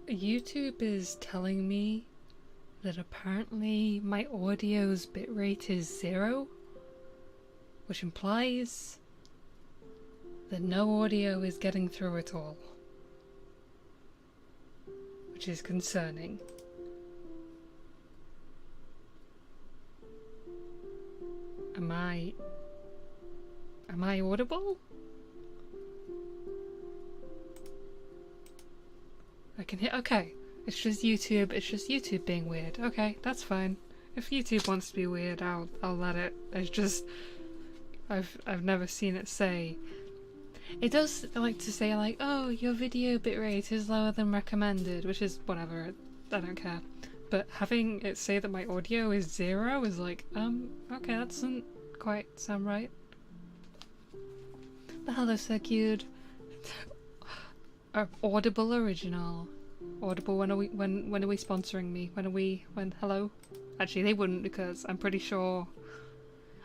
YouTube is telling me that apparently my audio's bitrate is 0, which implies that no audio is getting through at all, which is concerning. Am I audible? I can hear. Okay, it's just YouTube being weird. Okay, that's fine. If YouTube wants to be weird, I'll let it. It's just I've never seen it say. It does like to say like, oh, your video bitrate is lower than recommended, which is whatever. I don't care. But having it say that my audio is 0 is like, okay, that doesn't quite sound right. But hello, so cute. Audible original. Audible, when are we sponsoring me? Hello? Actually, they wouldn't, because I'm pretty sure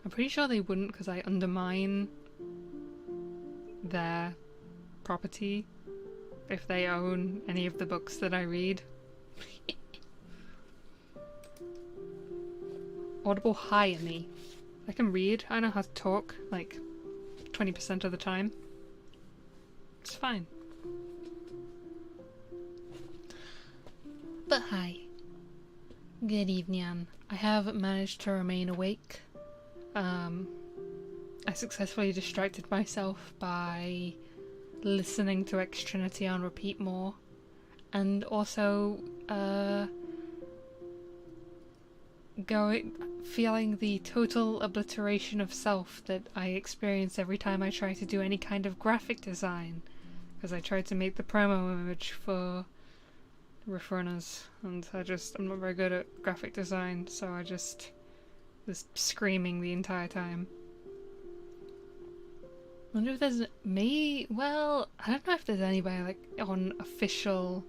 they wouldn't, because I undermine their property if they own any of the books that I read. Audible, hire me. I can read. I know how to talk, like 20% of the time. It's fine. But hi. Good evening. I have managed to remain awake. I successfully distracted myself by listening to X-Trinity on repeat more, and also feeling the total obliteration of self that I experience every time I try to do any kind of graphic design, because I tried to make the promo image for Riffrunners, and I'm not very good at graphic design, so I just was screaming the entire time. I wonder if there's well, I don't know if there's anybody like on official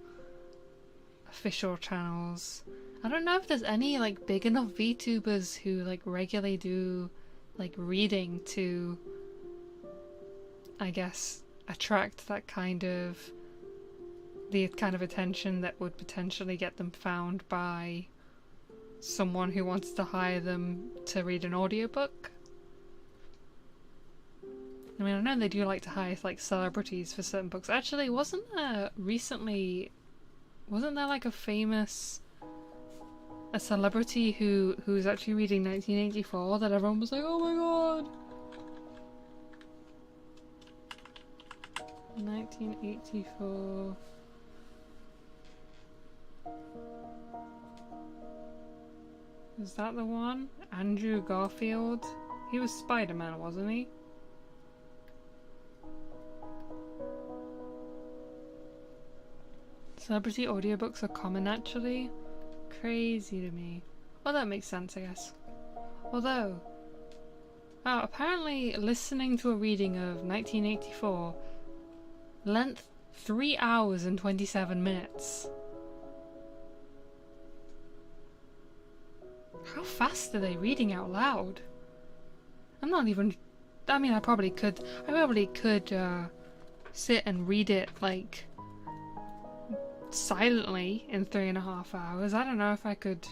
channels. I don't know if there's any like big enough VTubers who like regularly do like reading to, I guess, attract that kind of the kind of attention that would potentially get them found by someone who wants to hire them to read an audiobook. I mean, I know they do like to hire like celebrities for certain books. Actually, wasn't there like a celebrity who was actually reading 1984 that everyone was like, oh my god! 1984. Is that the one? Andrew Garfield? He was Spider-Man, wasn't he? Celebrity audiobooks are common, actually. Crazy to me. Well, that makes sense, I guess. Although, apparently listening to a reading of 1984, length 3 hours and 27 minutes. How fast are they reading out loud? I'm not even... I mean, I probably could sit and read it, like, silently in 3.5 hours. I don't know if I could...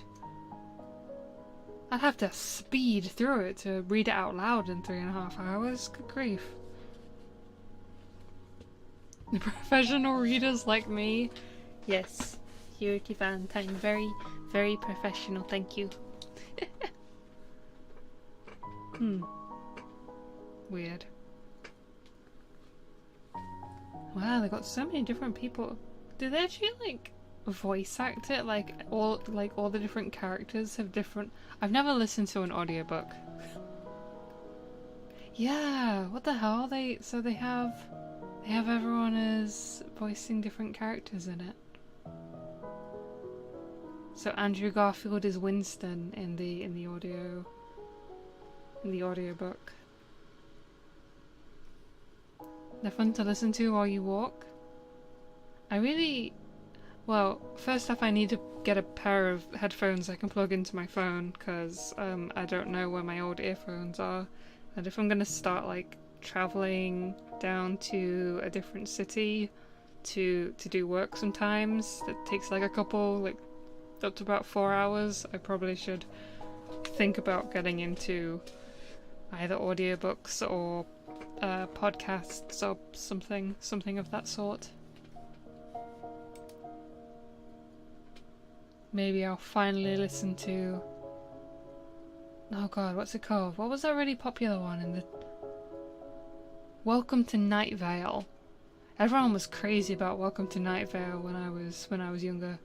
I'd have to speed through it to read it out loud in 3.5 hours. Good grief. The professional readers like me? Yes. Purity Valentine. Very, very professional, thank you. Weird. Wow, they got so many different people. Do they actually like voice act it? Like all the different characters have different... I've never listened to an audiobook. Yeah, what the hell? They have everyone as voicing different characters in it. So Andrew Garfield is Winston in the audiobook. They're fun to listen to while you walk. Well, first off I need to get a pair of headphones I can plug into my phone, because I don't know where my old earphones are. And if I'm gonna start like traveling down to a different city to do work sometimes, that takes like a couple, like up to about 4 hours, I probably should think about getting into either audiobooks or podcasts or something of that sort. Maybe I'll finally listen to... Oh god, what's it called? What was that really popular one in the... Welcome to Night Vale. Everyone was crazy about Welcome to Night Vale when I was younger.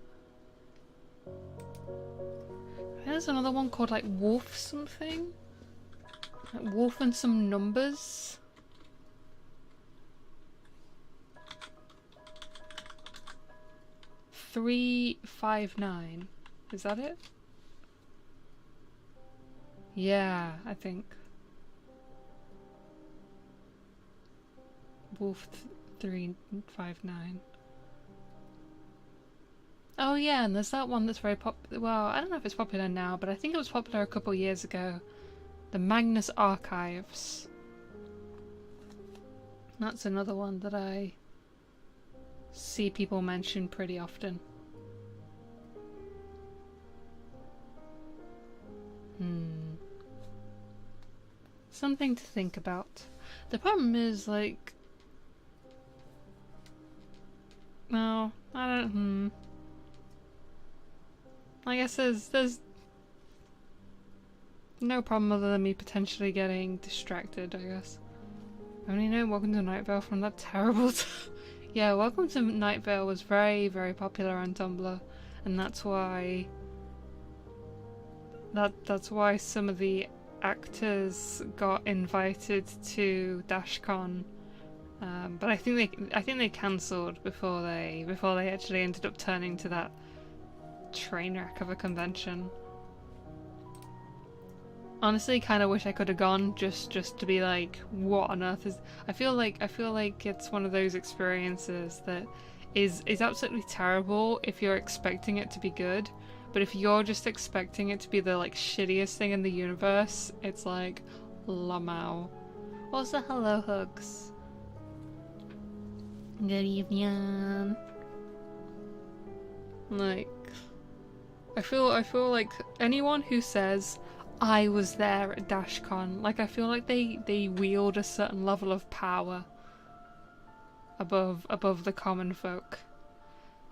There's another one called like Wolf something? Like Wolf and some numbers? $3.59. Is that it? Yeah, I think. Wolf 359. Oh yeah, and there's that one that's very popular. Well, I don't know if it's popular now, but I think it was popular a couple years ago. The Magnus Archives. That's another one that I see people mention pretty often. Something to think about. The problem is, like... No, I don't... I guess there's no problem other than me potentially getting distracted, I guess. I only know Welcome to Night Vale from that terrible... Yeah, Welcome to Night Vale was very, very popular on Tumblr, and that's why... That's why some of the actors got invited to DashCon, but I think they cancelled before they actually ended up turning to that train wreck of a convention. Honestly, kind of wish I could have gone just to be like, what on earth is... I feel like it's one of those experiences that is absolutely terrible if you're expecting it to be good, But if you're just expecting it to be the like shittiest thing in the universe, it's like lamau. Also, hello, Hugs. Good evening. Like, I feel like anyone who says I was there at DashCon, like I feel like they wield a certain level of power above the common folk.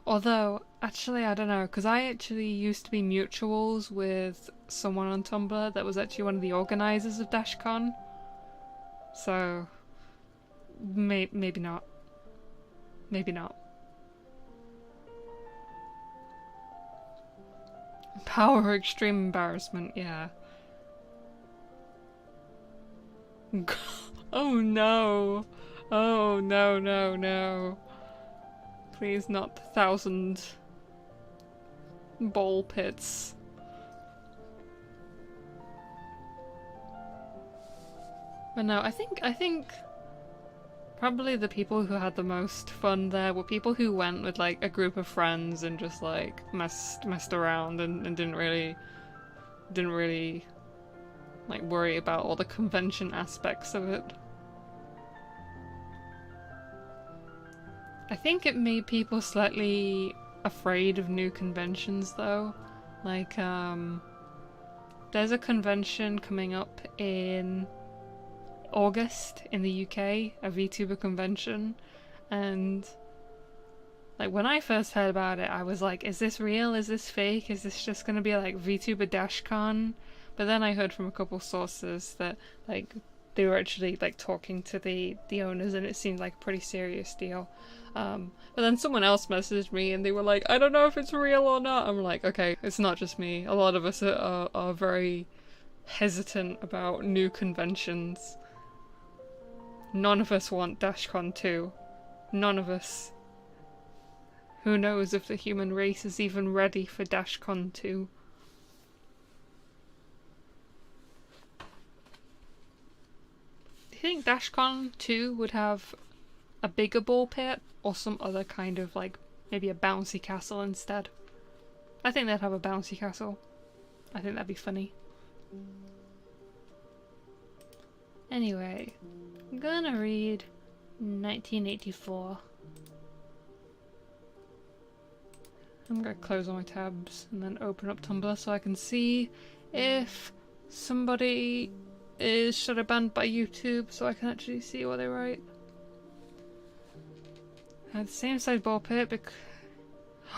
Although, actually, I don't know, because I actually used to be mutuals with someone on Tumblr that was actually one of the organisers of DashCon. So, maybe not. Maybe not. Power extreme embarrassment, yeah. Oh no! Oh no, no, no. Please not 1,000 ball pits. But no, I think probably the people who had the most fun there were people who went with like a group of friends and just like messed around and didn't really like worry about all the convention aspects of it. I think it made people slightly afraid of new conventions though. Like there's a convention coming up in August in the UK, a VTuber convention, and like when I first heard about it I was like, is this real? Is this fake? Is this just gonna be like VTuber DashCon? But then I heard from a couple sources that like they were actually like talking to the owners and it seemed like a pretty serious deal. But then someone else messaged me and they were like, I don't know if it's real or not. I'm like, okay, it's not just me. A lot of us are very hesitant about new conventions. None of us want DashCon 2. None of us. Who knows if the human race is even ready for DashCon 2. Do you think DashCon 2 would have a bigger ball pit or some other kind of like maybe a bouncy castle instead? I think they'd have a bouncy castle. I think that'd be funny. Anyway, I'm gonna read 1984. I'm gonna close all my tabs and then open up Tumblr so I can see if somebody is shadow banned by YouTube so I can actually see what they write. Had the same size ball pit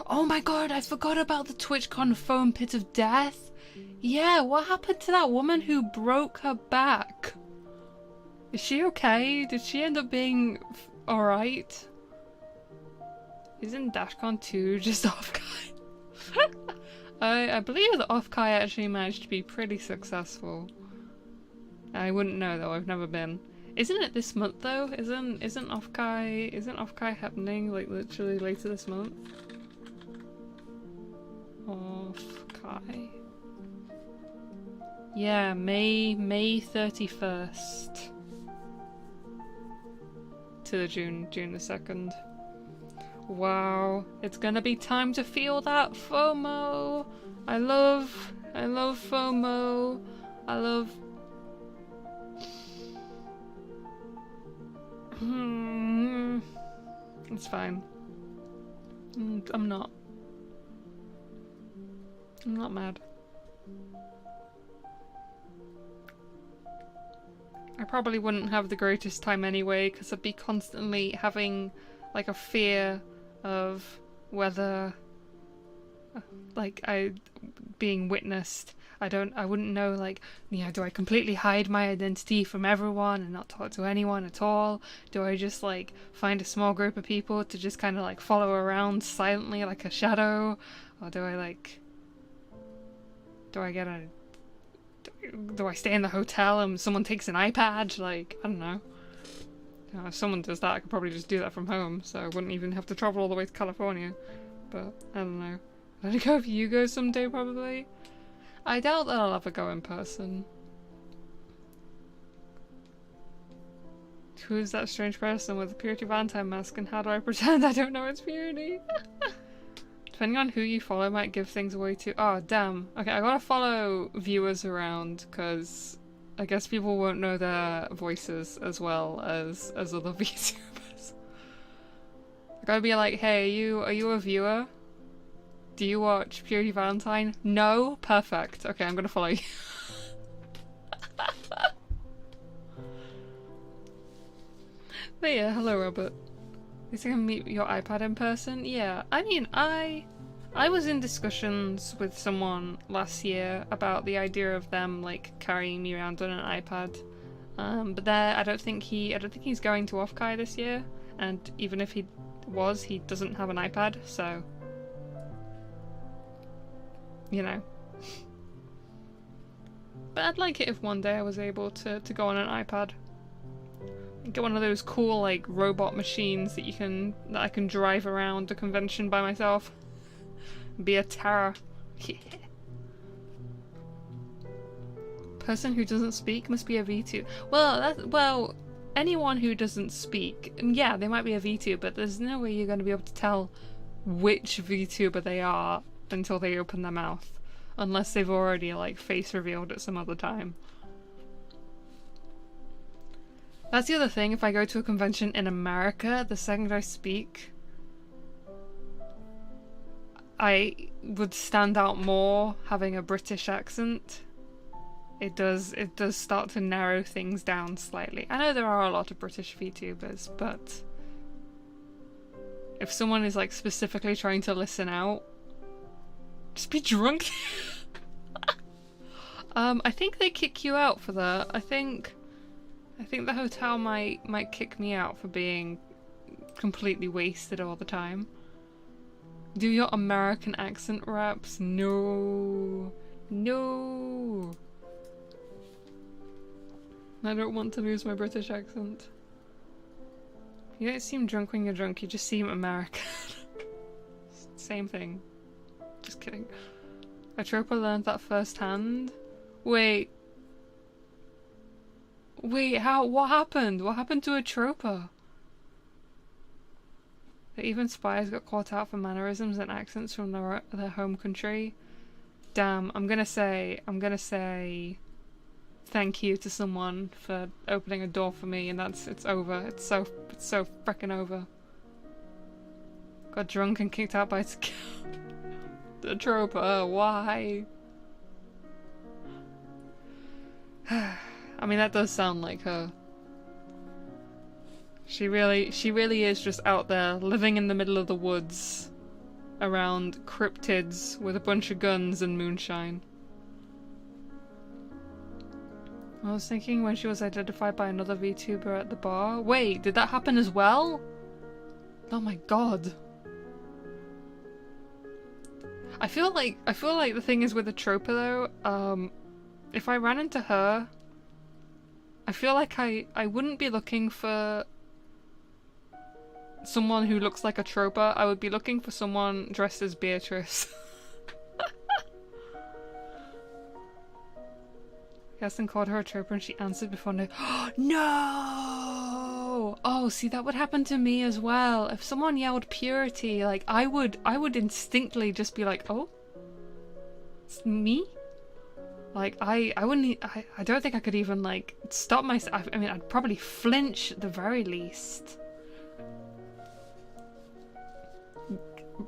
oh my god, I forgot about the TwitchCon foam pit of death! Yeah, what happened to that woman who broke her back? Is she okay? Did she end up being alright? Isn't DashCon 2 just Offkai? I believe that Offkai actually managed to be pretty successful. I wouldn't know though, I've never been. Isn't it this month though? Isn't Offkai happening like literally later this month? Offkai. Yeah, May 31st. To the June the 2nd. Wow, it's gonna be time to feel that FOMO. I love FOMO. I love It's fine. I'm not mad. I probably wouldn't have the greatest time anyway, because I'd be constantly having like a fear of whether like being witnessed. I wouldn't know, like, you know, do I completely hide my identity from everyone and not talk to anyone at all? Do I just like find a small group of people to just kind of like follow around silently like a shadow? Or do I stay in the hotel and someone takes an iPad? Like, I don't know. You know, if someone does that, I could probably just do that from home, so I wouldn't even have to travel all the way to California. But, I don't know. I'd go if you go someday, probably. I doubt that I'll ever go in person. Who's that strange person with the Purity Valentine mask and how do I pretend I don't know it's Purity? Depending on who you follow might give things away too. Oh, damn. Okay, I gotta follow viewers around, because I guess people won't know their voices as well as other VTubers. I gotta be like, hey, are you a viewer? Do you watch Purity Valentine? No? Perfect. Okay, I'm gonna follow you. But yeah, hello Robert. At least I can meet your iPad in person? Yeah, I mean, I was in discussions with someone last year about the idea of them like carrying me around on an iPad. But I don't think he's going to Offkai this year, and even if he was, he doesn't have an iPad, so you know. But I'd like it if one day I was able to go on an iPad. Get one of those cool like robot machines that I can drive around the convention by myself. Be a terror. Yeah. Person who doesn't speak must be a VTuber. Well, anyone who doesn't speak, yeah, they might be a VTuber, but there's no way you're going to be able to tell which VTuber they are until they open their mouth, unless they've already like face revealed at some other time. That's the other thing, if I go to a convention in America, the second I speak, I would stand out more having a British accent. It does start to narrow things down slightly. I know there are a lot of British VTubers, but if someone is like specifically trying to listen out, just be drunk. I think they kick you out for that. I think the hotel might kick me out for being completely wasted all the time. Do your American accent raps? No. No. I don't want to lose my British accent. You don't seem drunk when you're drunk, you just seem American. Same thing. Just kidding. Atropa learned that firsthand. Wait, what happened? What happened to Atropa? That even spies got caught out for mannerisms and accents from their home country. Damn, I'm gonna say thank you to someone for opening a door for me, and it's over. It's so frickin' over. Got drunk and kicked out by the Atropa. Why? I mean, that does sound like her. She really is just out there living in the middle of the woods around cryptids with a bunch of guns and moonshine. I was thinking when she was identified by another VTuber at the bar. Wait, did that happen as well? Oh my god. I feel like the thing is with Atropa though, if I ran into her, I feel like I wouldn't be looking for someone who looks like Atropa. I would be looking for someone dressed as Beatrice. Gaston called her Atropa and she answered before no. No! Oh, see, that would happen to me as well. If someone yelled purity, like I would instinctively just be like, oh, it's me. Like I wouldn't. I don't think I could even like stop myself. I mean, I'd probably flinch at the very least.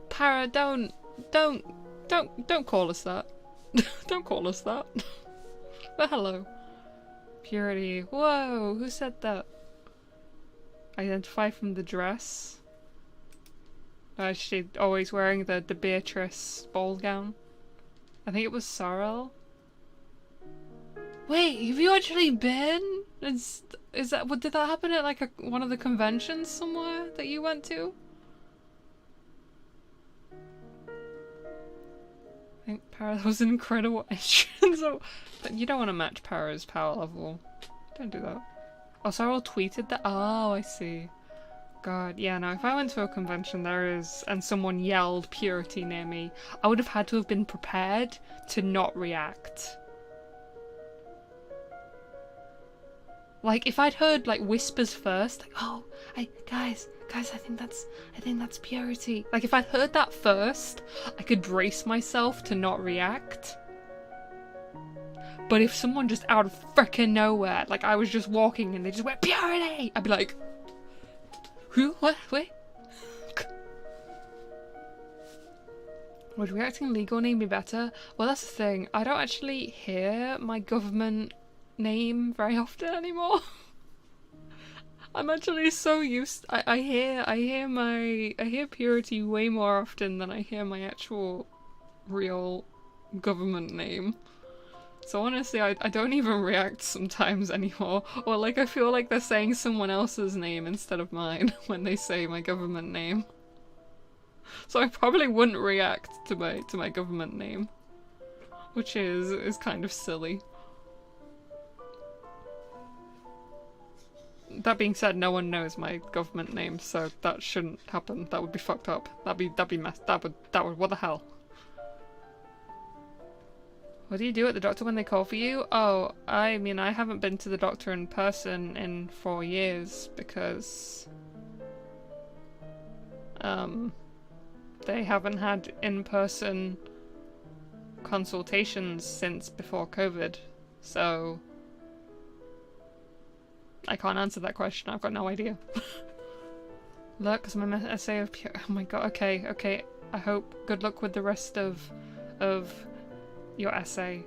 Para, don't call us that. Don't call us that. But hello. Purity. Whoa, who said that? Identify from the dress. She's always wearing the Beatrice ball gown. I think it was Sorrel. Wait, have you actually been? Did that happen at like one of the conventions somewhere that you went to? I think Para was an incredible entrance. But you don't want to match Para's power level. Don't do that. Oh, Sorrel tweeted that? Oh, I see. God, yeah, no, if I went to a convention and someone yelled purity near me, I would have had to have been prepared to not react. Like, if I'd heard, like, whispers first, like, oh, guys, I think that's purity. Like, if I'd heard that first, I could brace myself to not react. But if someone just out of frickin' nowhere, like, I was just walking and they just went, purity! I'd be like, who? What? Wait? Would reacting legal name be better? Well, that's the thing. I don't actually hear my government name very often anymore. I'm actually so used. I hear purity way more often than I hear my actual real government name. So honestly, I don't even react sometimes anymore. Or like I feel like they're saying someone else's name instead of mine when they say my government name. So I probably wouldn't react to my government name, which is kind of silly. That being said, no one knows my government name, so that shouldn't happen. That would be fucked up. That'd be messed. That would. What the hell? What do you do at the doctor when they call for you? Oh, I mean, I haven't been to the doctor in person in 4 years because they haven't had in-person consultations since before COVID, so I can't answer that question. I've got no idea. Look, because my essay of pure. Oh my god. Okay. I hope. Good luck with the rest of your essay.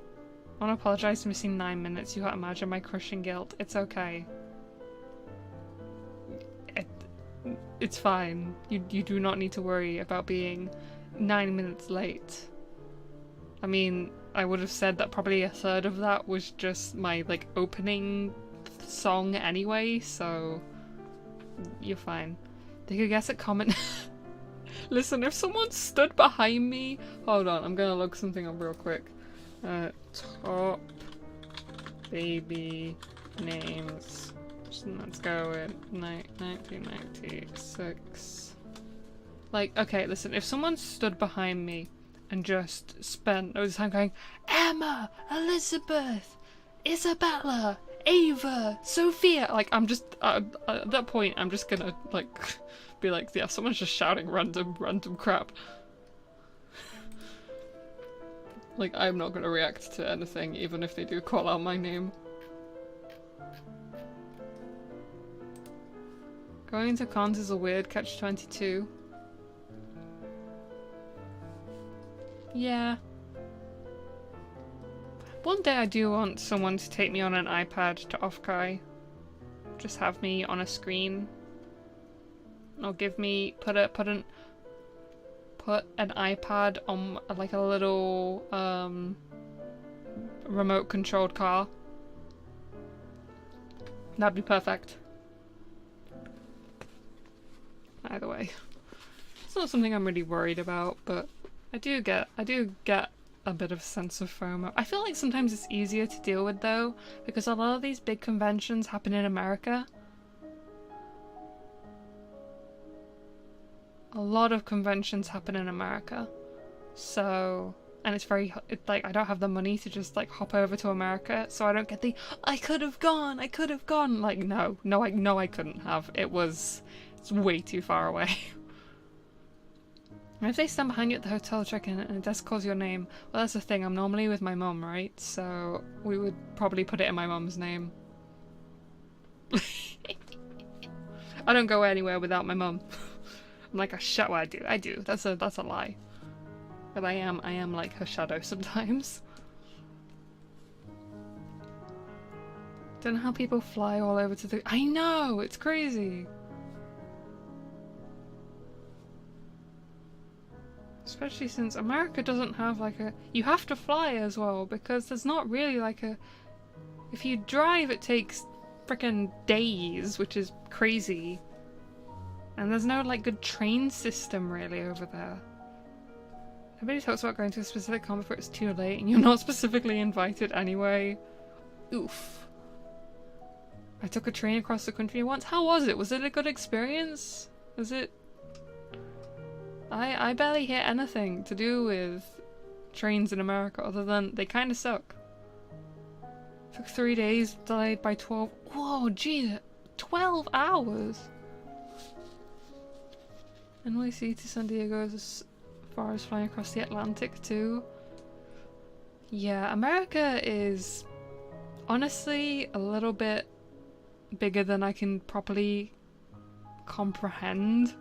I want to apologize for missing 9 minutes. You can't imagine my crushing guilt. It's okay. It's fine. You do not need to worry about being 9 minutes late. I mean, I would have said that probably a third of that was just my, like, opening song anyway, so you're fine. They could guess at comment. Listen, if someone stood behind me... Hold on, I'm gonna look something up real quick. Top baby names. Let's go with 1996. Like, okay, listen, if someone stood behind me and just spent all the time going, Emma, Elizabeth, Isabella, Ava, Sophia, like, I'm just, at that point, I'm just gonna, like, be like, yeah, someone's just shouting random crap. Like, I'm not gonna react to anything, even if they do call out my name. Going to cons is a weird catch-22. Yeah. One day I do want someone to take me on an iPad to Off-Kai. Just have me on a screen. Or give me, put an iPad on like a little remote controlled car. That'd be perfect. Either way. It's not something I'm really worried about, but I do get a bit of a sense of FOMO. I feel like sometimes it's easier to deal with though, because a lot of these big conventions happen in America. A lot of conventions happen in America. So, and it's like, I don't have the money to just like hop over to America, so I don't get the, I could have gone. Like, no, I couldn't have. It's way too far away. And if they stand behind you at the hotel check-in and a desk calls your name, well, that's the thing, I'm normally with my mum, right? So we would probably put it in my mum's name. I don't go anywhere without my mum. I'm like a well, I do. That's a lie. But I am like her shadow sometimes. Don't know how people fly all over to the... I know! It's crazy! Especially since America doesn't have like a... You have to fly as well, because there's not really like a... If you drive, it takes frickin' days, which is crazy. And there's no like good train system really over there. Nobody talks about going to a specific con before it's too late and you're not specifically invited anyway. Oof. I took a train across the country once. How was it? Was it a good experience? Was it... I barely hear anything to do with trains in America other than they kind of suck. Took 3 days, delayed by 12. Whoa, geez, 12 hours. NYC to San Diego is as far as flying across the Atlantic too. Yeah, America is honestly a little bit bigger than I can properly comprehend.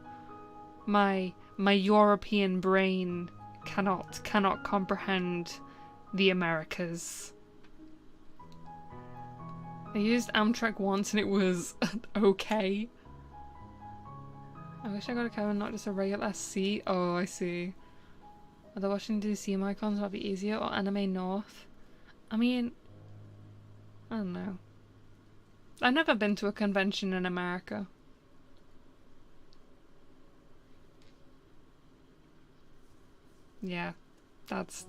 My European brain cannot comprehend the Americas. I used Amtrak once and it was okay. I wish I got a cabin, not just a regular SC. Oh, I see. Are the Washington DC icons might be easier, or Anime North? I mean, I don't know. I've never been to a convention in America. Yeah, that's...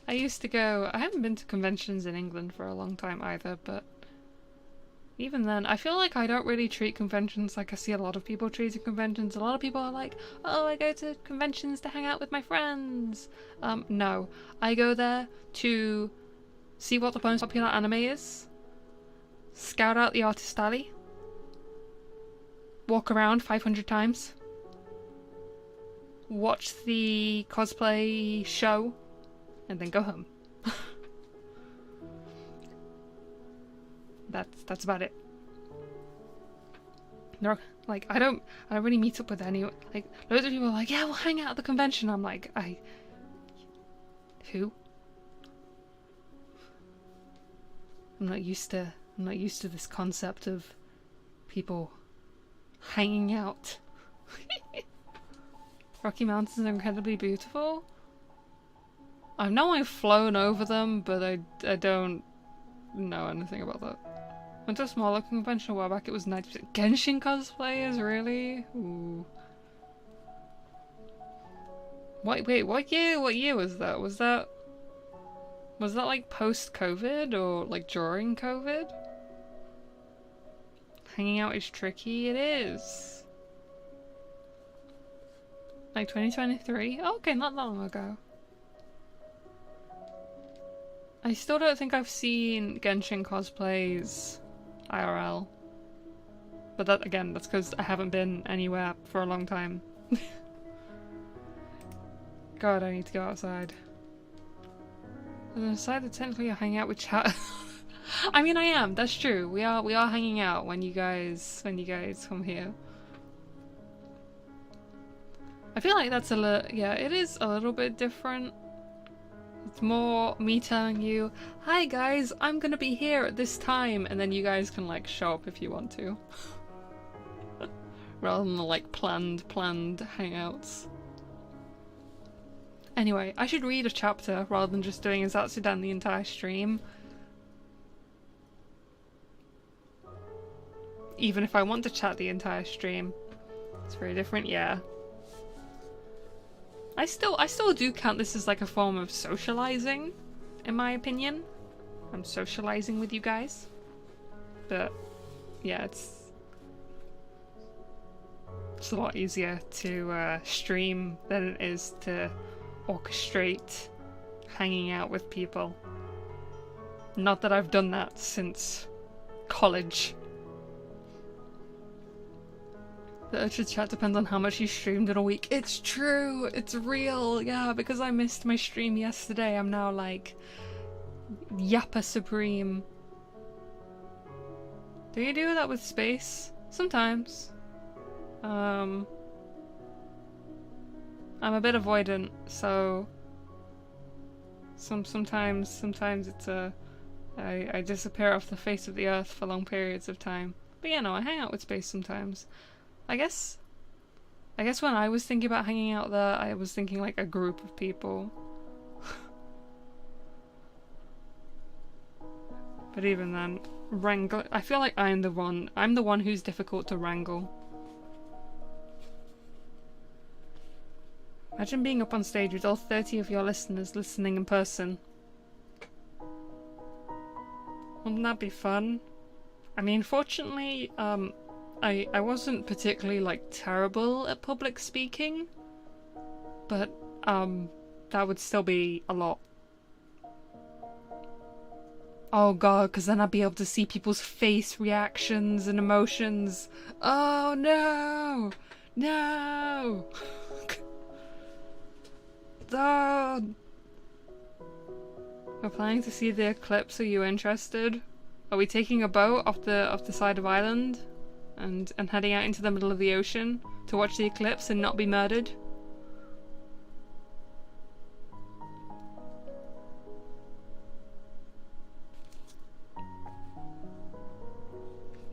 I used to go... I haven't been to conventions in England for a long time either, but... Even then, I feel like I don't really treat conventions like I see a lot of people treating conventions. A lot of people are like, oh, I go to conventions to hang out with my friends. No. I go there to see what the most popular anime is, scout out the artist alley, walk around 500 times, watch the cosplay show, and then go home. That's about it. No, like I don't really meet up with anyone. Like loads of people are like, yeah, we'll hang out at the convention. I'm like, who? I'm not used to this concept of people hanging out. Rocky Mountains are incredibly beautiful. I know I've flown over them, but I don't know anything about that. Went to a smaller convention a while back, it was 90% Genshin cosplayers, really? Ooh. Wait, what year was that? Was that like post-COVID or like during COVID? Hanging out is tricky, it is. Like 2023? Oh, okay, not that long ago. I still don't think I've seen Genshin cosplays IRL. But that, again, that's because I haven't been anywhere for a long time. God, I need to go outside. On the side that technically you're hanging out with chat. I mean, I am, that's true. We are hanging out when you guys come here. I feel like that's yeah, it is a little bit different. It's more me telling you, hi guys, I'm gonna be here at this time, and then you guys can like show up if you want to. Rather than the like planned hangouts. Anyway, I should read a chapter rather than just doing Zatsudan the entire stream. Even if I want to chat the entire stream. It's very different, yeah. I still do count this as like a form of socializing, in my opinion. I'm socializing with you guys. But yeah, it's a lot easier to stream than it is to orchestrate hanging out with people. Not that I've done that since college. The urge to chat depends on how much you streamed in a week. It's true! It's real! Yeah, because I missed my stream yesterday, I'm now like... Yappa Supreme. Do you do that with space? Sometimes. I'm a bit avoidant, so... Sometimes it's I disappear off the face of the earth for long periods of time. But yeah, no, I hang out with space sometimes. I guess when I was thinking about hanging out there, I was thinking like a group of people. But even then, wrangle. I feel like I'm the one who's difficult to wrangle. Imagine being up on stage with all 30 of your listeners listening in person. Wouldn't that be fun? I mean, fortunately, I wasn't particularly, like, terrible at public speaking, but, that would still be a lot. Oh god, because then I'd be able to see people's face reactions and emotions. Oh no! No! Oh. We're planning to see the eclipse. Are you interested? Are we taking a boat off the side of Ireland and heading out into the middle of the ocean to watch the eclipse and not be murdered?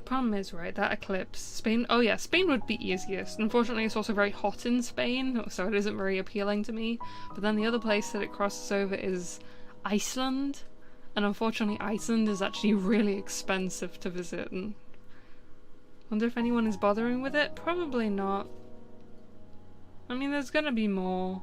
Problem is, right, that eclipse, Spain, oh yeah, Spain would be easiest. Unfortunately, it's also very hot in Spain, so it isn't very appealing to me. But then the other place that it crosses over is Iceland, and unfortunately Iceland is actually really expensive to visit, and wonder if anyone is bothering with it? Probably not. I mean, there's gonna be more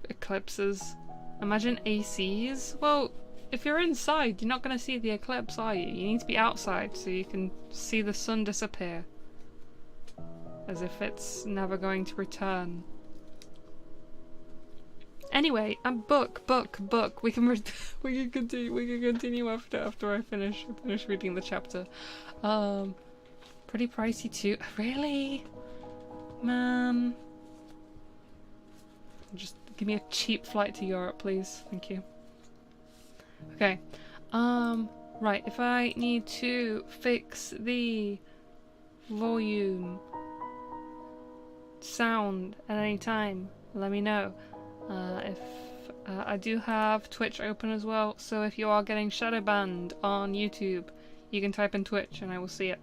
eclipses. Imagine ACs. Well, if you're inside, you're not going to see the eclipse, are you? You need to be outside so you can see the sun disappear. As if it's never going to return. Anyway, book. We can continue after I finish reading the chapter. Pretty pricey too. Really? Man. Just give me a cheap flight to Europe, please. Thank you. Okay, right, if I need to fix the volume sound at any time, let me know. I do have Twitch open as well, so if you are getting shadow banned on YouTube, you can type in Twitch and I will see it.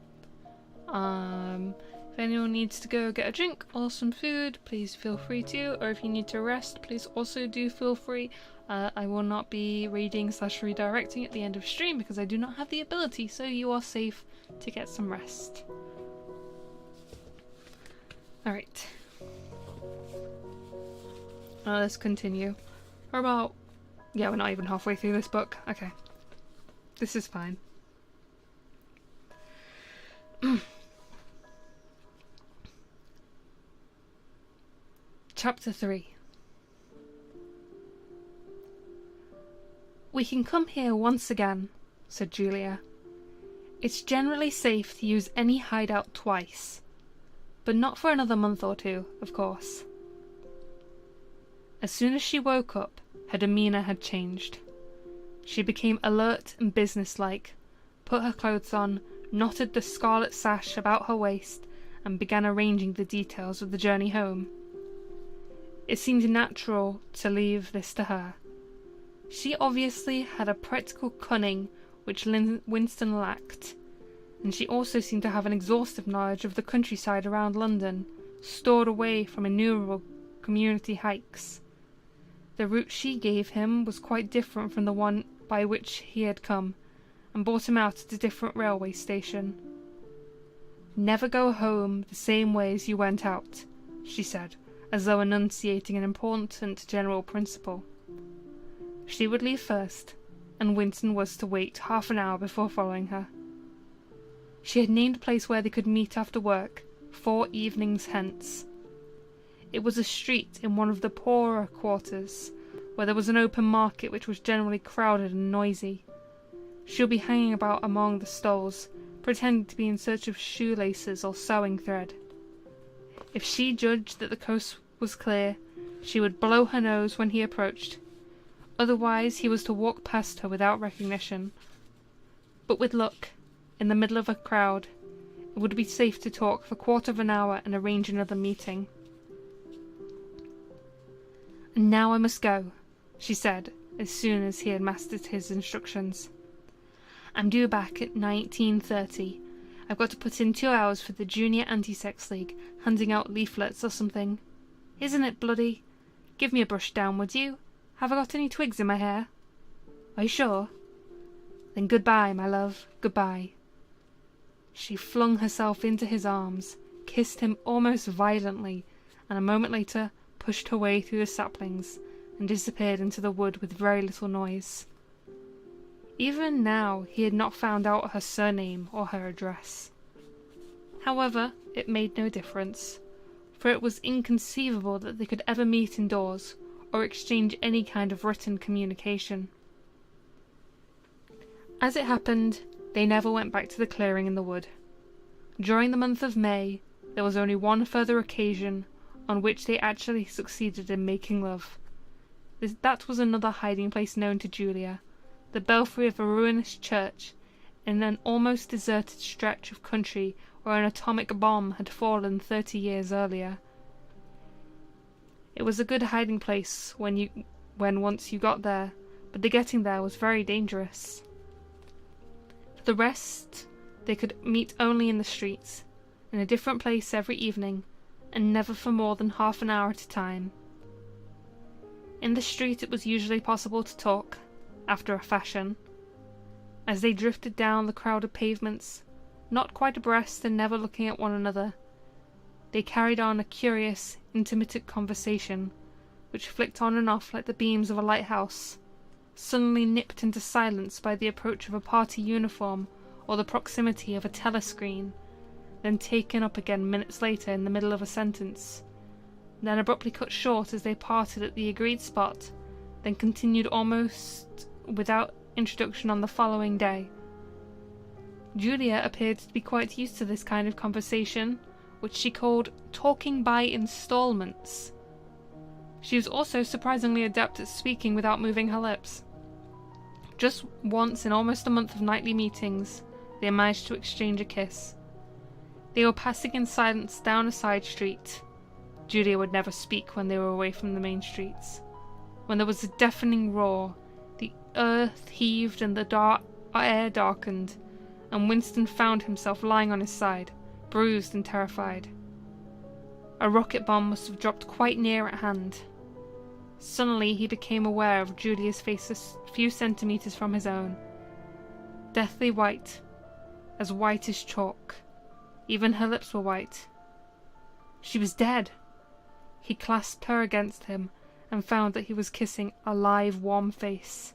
If anyone needs to go get a drink or some food, please feel free to, or if you need to rest, please also do feel free. I will not be reading/redirecting at the end of stream because I do not have the ability, so you are safe to get some rest. Alright. Let's continue. We're about... yeah, we're not even halfway through this book. Okay. This is fine. Chapter 3. "We can come here once again," said Julia. "It's generally safe to use any hideout twice, but not for another month or two, of course." As soon as she woke up, her demeanour had changed. She became alert and businesslike, put her clothes on, knotted the scarlet sash about her waist, and began arranging the details of the journey home. It seemed natural to leave this to her. She obviously had a practical cunning which Winston lacked, and she also seemed to have an exhaustive knowledge of the countryside around London, stored away from innumerable community hikes. The route she gave him was quite different from the one by which he had come, and brought him out at a different railway station. "Never go home the same way as you went out," she said, as though enunciating an important general principle. She would leave first, and Winston was to wait half an hour before following her. She had named a place where they could meet after work, 4 evenings hence. It was a street in one of the poorer quarters, where there was an open market which was generally crowded and noisy. She would be hanging about among the stalls, pretending to be in search of shoelaces or sewing thread. If she judged that the coast was clear, she would blow her nose when he approached. Otherwise he was to walk past her without recognition. But with luck, in the middle of a crowd, it would be safe to talk for a quarter of an hour and arrange another meeting. "And now I must go," she said, as soon as he had mastered his instructions. "I'm due back at 19:30. I've got to put in 2 hours for the Junior Anti-Sex League, handing out leaflets or something. Isn't it bloody? Give me a brush down, would you? Have I got any twigs in my hair? Are you sure? Then goodbye, my love, goodbye." She flung herself into his arms, kissed him almost violently, and a moment later pushed her way through the saplings and disappeared into the wood with very little noise. Even now he had not found out her surname or her address. However, it made no difference, for it was inconceivable that they could ever meet indoors, or exchange any kind of written communication. As it happened, they never went back to the clearing in the wood. During the month of May, there was only one further occasion on which they actually succeeded in making love. That was another hiding place known to Julia, the belfry of a ruinous church in an almost deserted stretch of country where an atomic bomb had fallen 30 years earlier. It was a good hiding place when once you got there, but the getting there was very dangerous. For the rest, they could meet only in the streets, in a different place every evening, and never for more than half an hour at a time. In the street it was usually possible to talk, after a fashion. As they drifted down the crowded pavements, not quite abreast and never looking at one another, they carried on a curious, intermittent conversation, which flicked on and off like the beams of a lighthouse, suddenly nipped into silence by the approach of a party uniform or the proximity of a telescreen, then taken up again minutes later in the middle of a sentence, then abruptly cut short as they parted at the agreed spot, then continued almost without introduction on the following day. Julia appeared to be quite used to this kind of conversation, which she called talking by installments. She was also surprisingly adept at speaking without moving her lips. Just once in almost a month of nightly meetings, they managed to exchange a kiss. They were passing in silence down a side street. Julia would never speak when they were away from the main streets. When there was a deafening roar, the earth heaved and the air darkened, and Winston found himself lying on his side, bruised and terrified. A rocket bomb must have dropped quite near at hand. Suddenly he became aware of Julia's face a few centimeters from his own. Deathly white, as white as chalk. Even her lips were white. She was dead. He clasped her against him and found that he was kissing a live, warm face.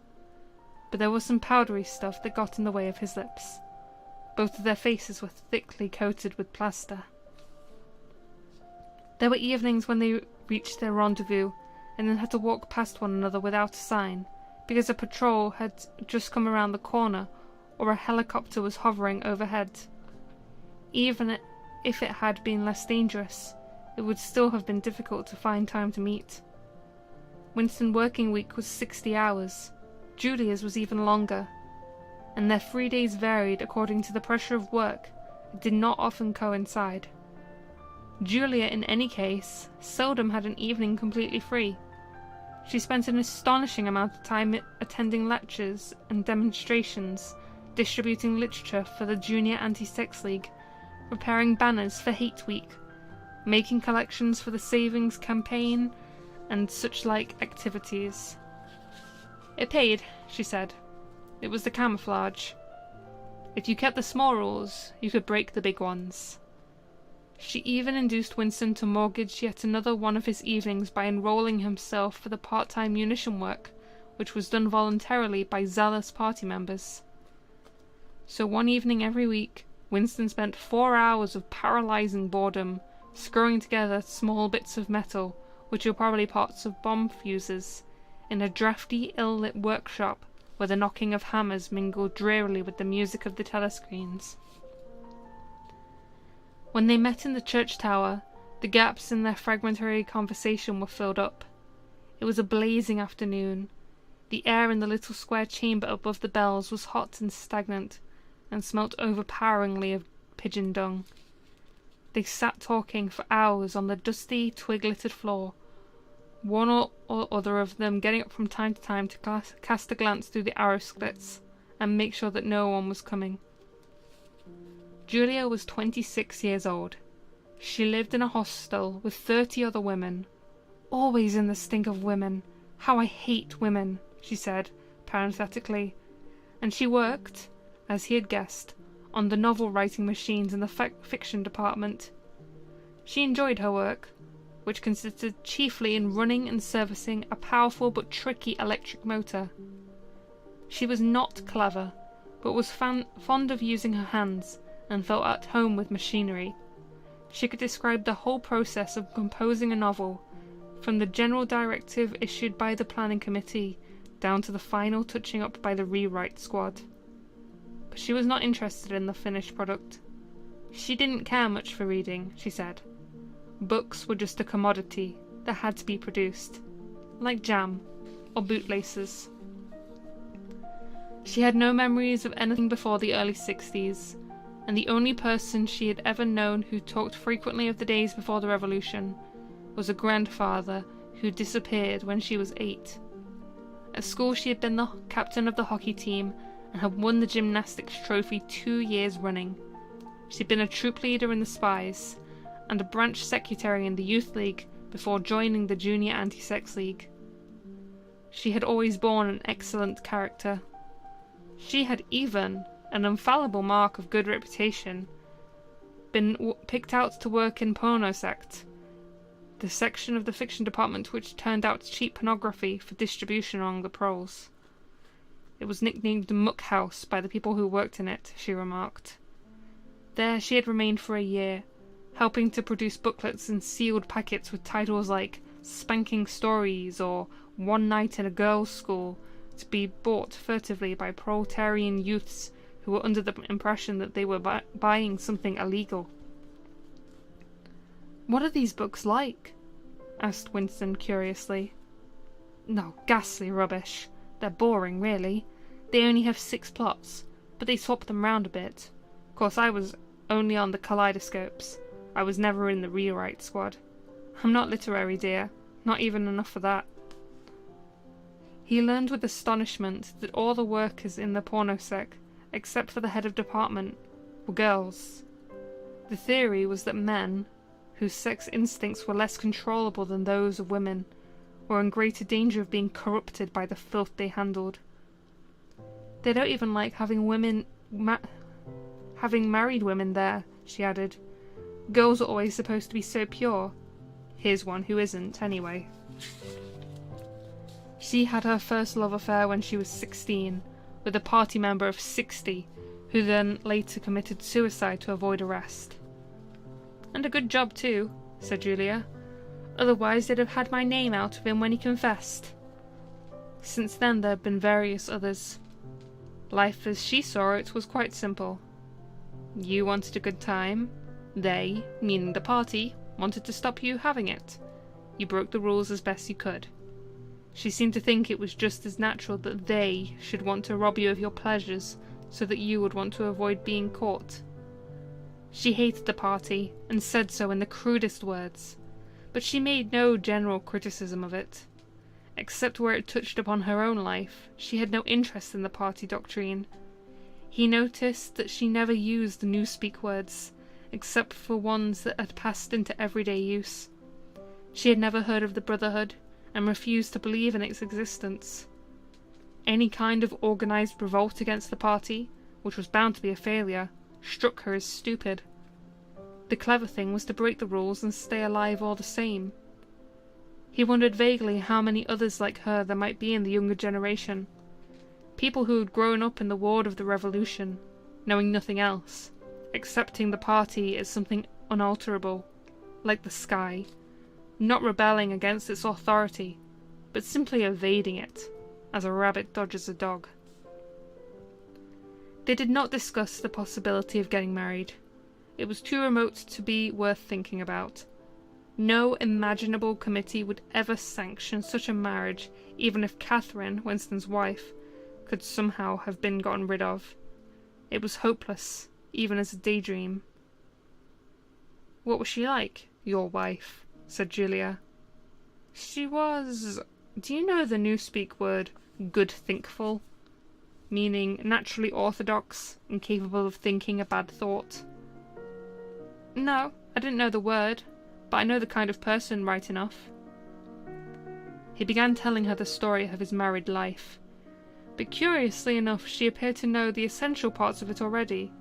But there was some powdery stuff that got in the way of his lips. Both of their faces were thickly coated with plaster. There were evenings when they reached their rendezvous and then had to walk past one another without a sign, because a patrol had just come around the corner or a helicopter was hovering overhead. Even if it had been less dangerous, it would still have been difficult to find time to meet. Winston's working week was 60 hours. Julia's was even longer, and their 3 days varied according to the pressure of work. It did not often coincide. Julia, in any case, seldom had an evening completely free. She spent an astonishing amount of time attending lectures and demonstrations, distributing literature for the Junior Anti-Sex League, preparing banners for Hate Week, making collections for the Savings Campaign, and such like activities. It paid, she said. It was the camouflage. If you kept the small rules, you could break the big ones. She even induced Winston to mortgage yet another one of his evenings by enrolling himself for the part-time munition work, which was done voluntarily by zealous party members. So one evening every week, Winston spent 4 hours of paralyzing boredom, screwing together small bits of metal, which were probably parts of bomb fuses, in a drafty, ill-lit workshop where the knocking of hammers mingled drearily with the music of the telescreens. When they met in the church tower, the gaps in their fragmentary conversation were filled up. It was a blazing afternoon. The air in the little square chamber above the bells was hot and stagnant, and smelt overpoweringly of pigeon dung. They sat talking for hours on the dusty, twig-littered floor, one or other of them getting up from time to time to cast a glance through the arrow slits and make sure that no one was coming. Julia was 26 years old. She lived in a hostel with 30 other women. Always in the stink of women. How I hate women, she said, parenthetically. And she worked, as he had guessed, on the novel-writing machines in the fiction department. She enjoyed her work, which consisted chiefly in running and servicing a powerful but tricky electric motor. She was not clever, but was fond of using her hands, and felt at home with machinery. She could describe the whole process of composing a novel, from the general directive issued by the planning committee down to the final touching up by the rewrite squad. But she was not interested in the finished product. She didn't care much for reading, she said. Books were just a commodity that had to be produced, like jam or bootlaces. She had no memories of anything before the early 60s, and the only person she had ever known who talked frequently of the days before the revolution was a grandfather who disappeared when she was 8. At school she had been the captain of the hockey team and had won the gymnastics trophy 2 years running. She'd been a troop leader in the Spies and a branch secretary in the Youth League before joining the Junior Anti-Sex League. She had always borne an excellent character. She had even, an infallible mark of good reputation, been picked out to work in Pornosect, the section of the fiction department which turned out cheap pornography for distribution among the proles. It was nicknamed Muck House by the people who worked in it, she remarked. There she had remained for a year, helping to produce booklets in sealed packets with titles like Spanking Stories or One Night in a Girls' School, to be bought furtively by proletarian youths who were under the impression that they were buying something illegal. "What are these books like?" asked Winston curiously. "No, ghastly rubbish. They're boring, really. They only have 6 plots, but they swap them round a bit. Of course, I was only on the kaleidoscopes. I was never in the rewrite squad. I'm not literary, dear. Not even enough for that." He learned with astonishment that all the workers in the pornosec, except for the head of department, were girls. The theory was that men, whose sex instincts were less controllable than those of women, were in greater danger of being corrupted by the filth they handled. "They don't even like having married women there," she added. "Girls are always supposed to be so pure. Here's one who isn't, anyway." She had her first love affair when she was 16, with a party member of 60, who then later committed suicide to avoid arrest. "And a good job too," said Julia. "Otherwise they'd have had my name out of him when he confessed." Since then there had been various others. Life as she saw it was quite simple. You wanted a good time. They, meaning the party, wanted to stop you having it. You broke the rules as best you could. She seemed to think it was just as natural that they should want to rob you of your pleasures so that you would want to avoid being caught. She hated the party, and said so in the crudest words, but she made no general criticism of it. Except where it touched upon her own life, she had no interest in the party doctrine. He noticed that she never used the newspeak words, except for ones that had passed into everyday use. She had never heard of the Brotherhood, and refused to believe in its existence. Any kind of organised revolt against the party, which was bound to be a failure, struck her as stupid. The clever thing was to break the rules and stay alive all the same. He wondered vaguely how many others like her there might be in the younger generation. People who had grown up in the ward of the revolution, knowing nothing else, accepting the party as something unalterable, like the sky, not rebelling against its authority, but simply evading it, as a rabbit dodges a dog. They did not discuss the possibility of getting married. It was too remote to be worth thinking about. No imaginable committee would ever sanction such a marriage, even if Catherine, Winston's wife, could somehow have been gotten rid of. It was hopeless, even as a daydream. "What was she like, your wife?" said Julia. "She was... Do you know the newspeak word good thinkful? Meaning naturally orthodox, incapable of thinking a bad thought." "No, I didn't know the word, but I know the kind of person right enough." He began telling her the story of his married life, but curiously enough she appeared to know the essential parts of it already.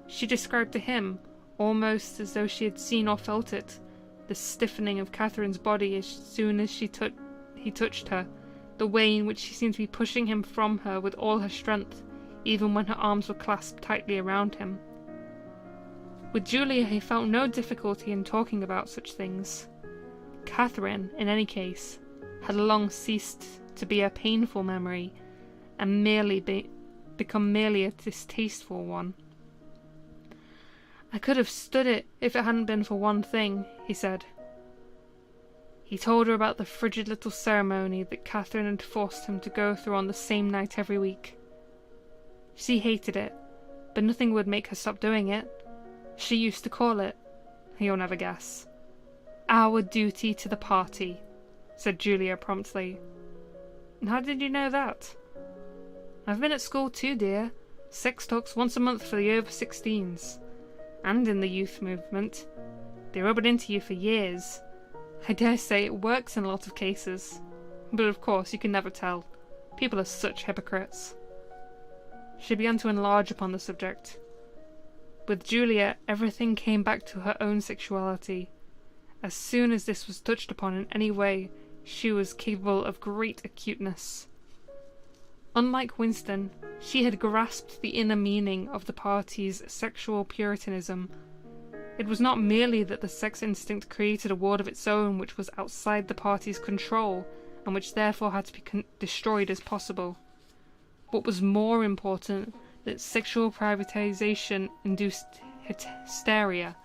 She described to him, almost as though she had seen or felt it, the stiffening of Catherine's body as soon as he touched her, the way in which she seemed to be pushing him from her with all her strength, even when her arms were clasped tightly around him. With Julia he felt no difficulty in talking about such things. Catherine, in any case, had long ceased to be a painful memory and become merely a distasteful one. "I could have stood it if it hadn't been for one thing," he said. He told her about the frigid little ceremony that Catherine had forced him to go through on the same night every week. She hated it, but nothing would make her stop doing it. She used to call it, you'll never guess, "our duty to the party," said Julia promptly. "How did you know that?" "I've been at school too, dear. Sex talks once a month for the over 16s. And in the youth movement. They rub it into you for years. I dare say it works in a lot of cases. But of course you can never tell. People are such hypocrites." She began to enlarge upon the subject. With Julia, everything came back to her own sexuality. As soon as this was touched upon in any way, she was capable of great acuteness. Unlike Winston, she had grasped the inner meaning of the party's sexual puritanism. It was not merely that the sex instinct created a world of its own which was outside the party's control, and which therefore had to be destroyed as possible. What was more important, that sexual privatization induced hysteria,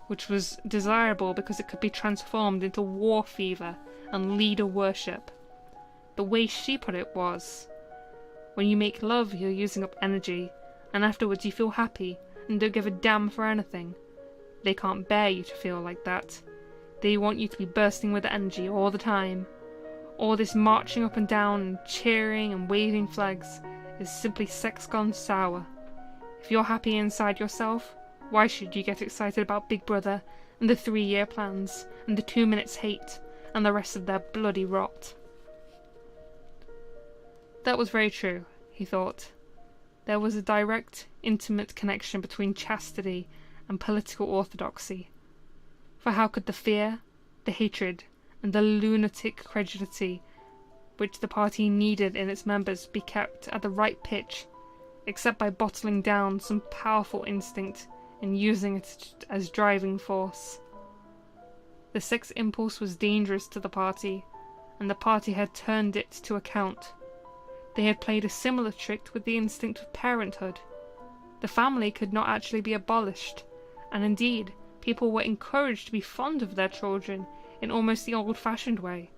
which was desirable because it could be transformed into war fever and leader worship. The way she put it was, when you make love, you're using up energy, and afterwards you feel happy and don't give a damn for anything. They can't bear you to feel like that. They want you to be bursting with energy all the time. All this marching up and down and cheering and waving flags is simply sex gone sour. If you're happy inside yourself, why should you get excited about Big Brother and the 3-year plans and the 2 minutes hate and the rest of their bloody rot? That was very true, he thought. There was a direct, intimate connection between chastity and political orthodoxy. For how could the fear, the hatred, and the lunatic credulity which the party needed in its members be kept at the right pitch, except by bottling down some powerful instinct and using it as driving force? The sex impulse was dangerous to the party, and the party had turned it to account. They had played a similar trick with the instinct of parenthood. The family could not actually be abolished, and indeed, people were encouraged to be fond of their children in almost the old-fashioned way.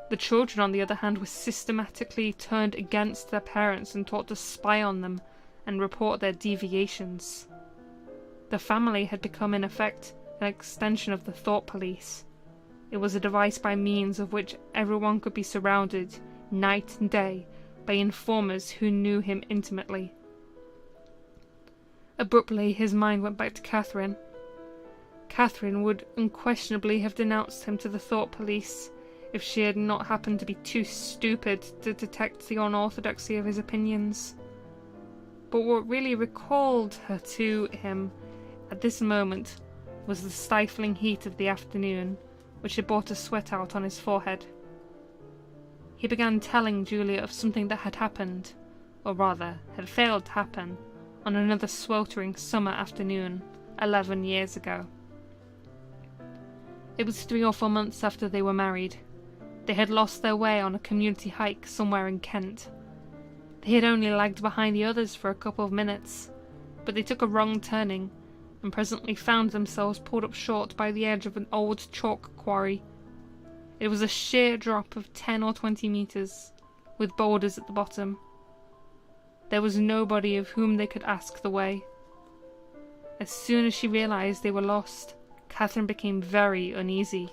The children, on the other hand, were systematically turned against their parents and taught to spy on them and report their deviations. The family had become, in effect, an extension of the thought police. It was a device by means of which everyone could be surrounded, night and day, by informers who knew him intimately. Abruptly, his mind went back to Catherine. Catherine would unquestionably have denounced him to the thought police if she had not happened to be too stupid to detect the unorthodoxy of his opinions. But what really recalled her to him at this moment was the stifling heat of the afternoon, which had brought a sweat out on his forehead. He began telling Julia of something that had happened, or rather, had failed to happen, on another sweltering summer afternoon, 11 years ago. It was 3 or 4 months after they were married. They had lost their way on a community hike somewhere in Kent. They had only lagged behind the others for a couple of minutes, but they took a wrong turning, and presently found themselves pulled up short by the edge of an old chalk quarry. It was a sheer drop of 10 or 20 metres, with boulders at the bottom. There was nobody of whom they could ask the way. As soon as she realised they were lost, Catherine became very uneasy.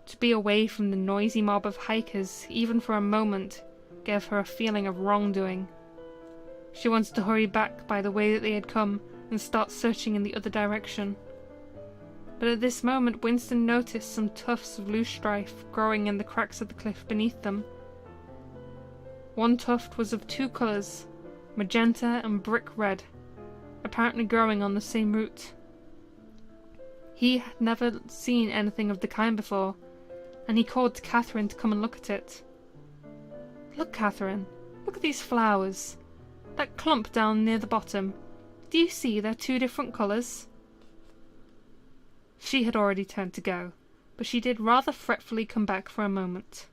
To be away from the noisy mob of hikers, even for a moment, gave her a feeling of wrongdoing. She wanted to hurry back by the way that they had come and start searching in the other direction. But at this moment Winston noticed some tufts of loosestrife growing in the cracks of the cliff beneath them. One tuft was of 2 colours, magenta and brick red, apparently growing on the same root. He had never seen anything of the kind before, and he called to Catherine to come and look at it. "Look, Catherine, look at these flowers. That clump down near the bottom. Do you see they're 2 different colours?" She had already turned to go, but she did rather fretfully come back for a moment.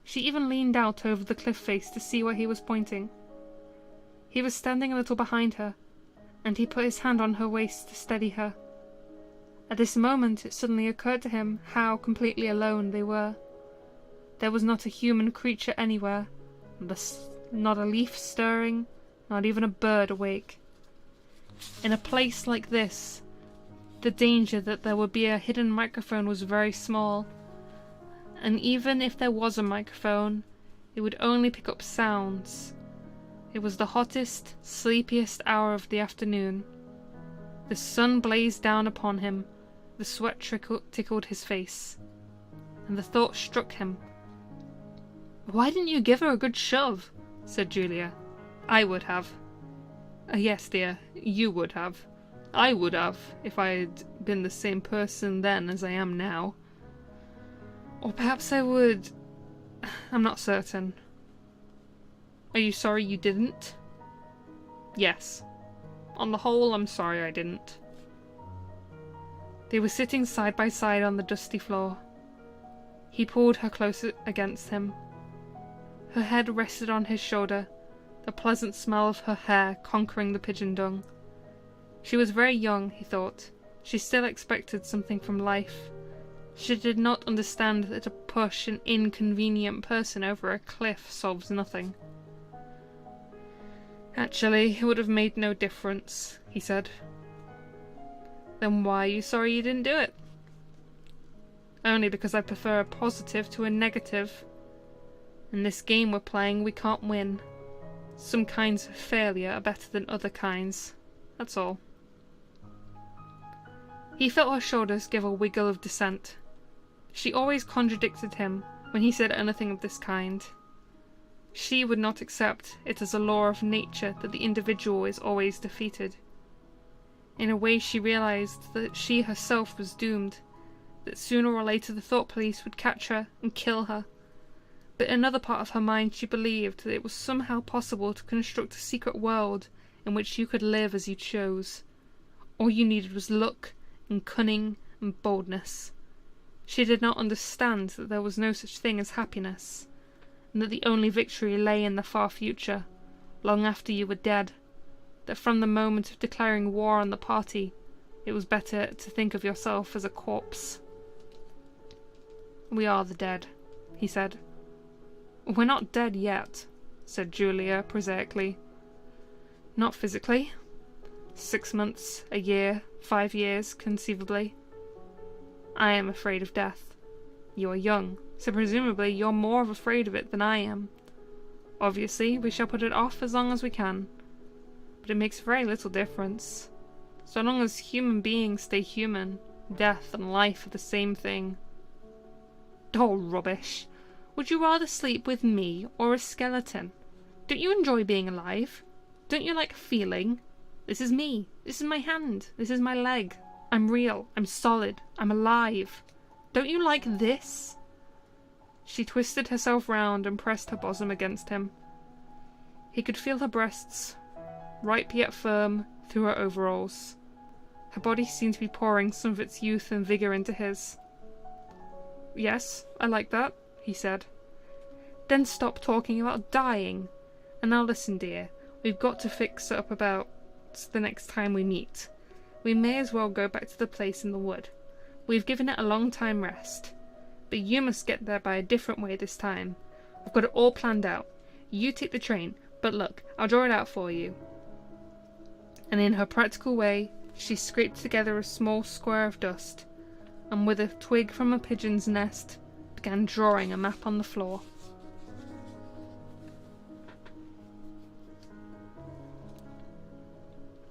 She even leaned out over the cliff face to see where he was pointing. He was standing a little behind her, and he put his hand on her waist to steady her. At this moment it suddenly occurred to him how completely alone they were. There was not a human creature anywhere, not a leaf stirring, not even a bird awake. In a place like this, the danger that there would be a hidden microphone was very small, and even if there was a microphone, it would only pick up sounds. It was the hottest, sleepiest hour of the afternoon. The sun blazed down upon him, the sweat tickled his face, and the thought struck him. "Why didn't you give her a good shove?" said Julia. "I would have." "Yes, dear, you would have. I would have, if I had been the same person then as I am now. Or perhaps I would... I'm not certain." "Are you sorry you didn't?" "Yes. On the whole, I'm sorry I didn't." They were sitting side by side on the dusty floor. He pulled her closer against him. Her head rested on his shoulder, the pleasant smell of her hair conquering the pigeon dung. She was very young, he thought. She still expected something from life. She did not understand that to push an inconvenient person over a cliff solves nothing. "Actually, it would have made no difference," he said. "Then why are you sorry you didn't do it?" "Only because I prefer a positive to a negative. In this game we're playing, we can't win. Some kinds of failure are better than other kinds. That's all." He felt her shoulders give a wiggle of dissent. She always contradicted him when he said anything of this kind. She would not accept it as a law of nature that the individual is always defeated. In a way she realized that she herself was doomed, that sooner or later the thought police would catch her and kill her. But in another part of her mind she believed that it was somehow possible to construct a secret world in which you could live as you chose. All you needed was luck and cunning and boldness. She did not understand that there was no such thing as happiness, and that the only victory lay in the far future, long after you were dead, that from the moment of declaring war on the party, it was better to think of yourself as a corpse. "We are the dead," he said. "We're not dead yet," said Julia prosaically. "Not physically. 6 months, a year, 5 years, conceivably. I am afraid of death. You are young, so presumably you're more afraid of it than I am. Obviously, we shall put it off as long as we can. But it makes very little difference. So long as human beings stay human, death and life are the same thing." "Oh, rubbish. Would you rather sleep with me or a skeleton? Don't you enjoy being alive? Don't you like feeling? This is me. This is my hand. This is my leg. I'm real. I'm solid. I'm alive. Don't you like this?" She twisted herself round and pressed her bosom against him. He could feel her breasts, ripe yet firm, through her overalls. Her body seemed to be pouring some of its youth and vigour into his. "Yes, I like that," he said. "Then stop talking about dying. And now listen, dear, we've got to fix up about the next time we meet. We may as well go back to the place in the wood. We've given it a long time rest. But you must get there by a different way this time. I've got it all planned out. You take the train, but look, I'll draw it out for you." And in her practical way, she scraped together a small square of dust, and with a twig from a pigeon's nest, began drawing a map on the floor.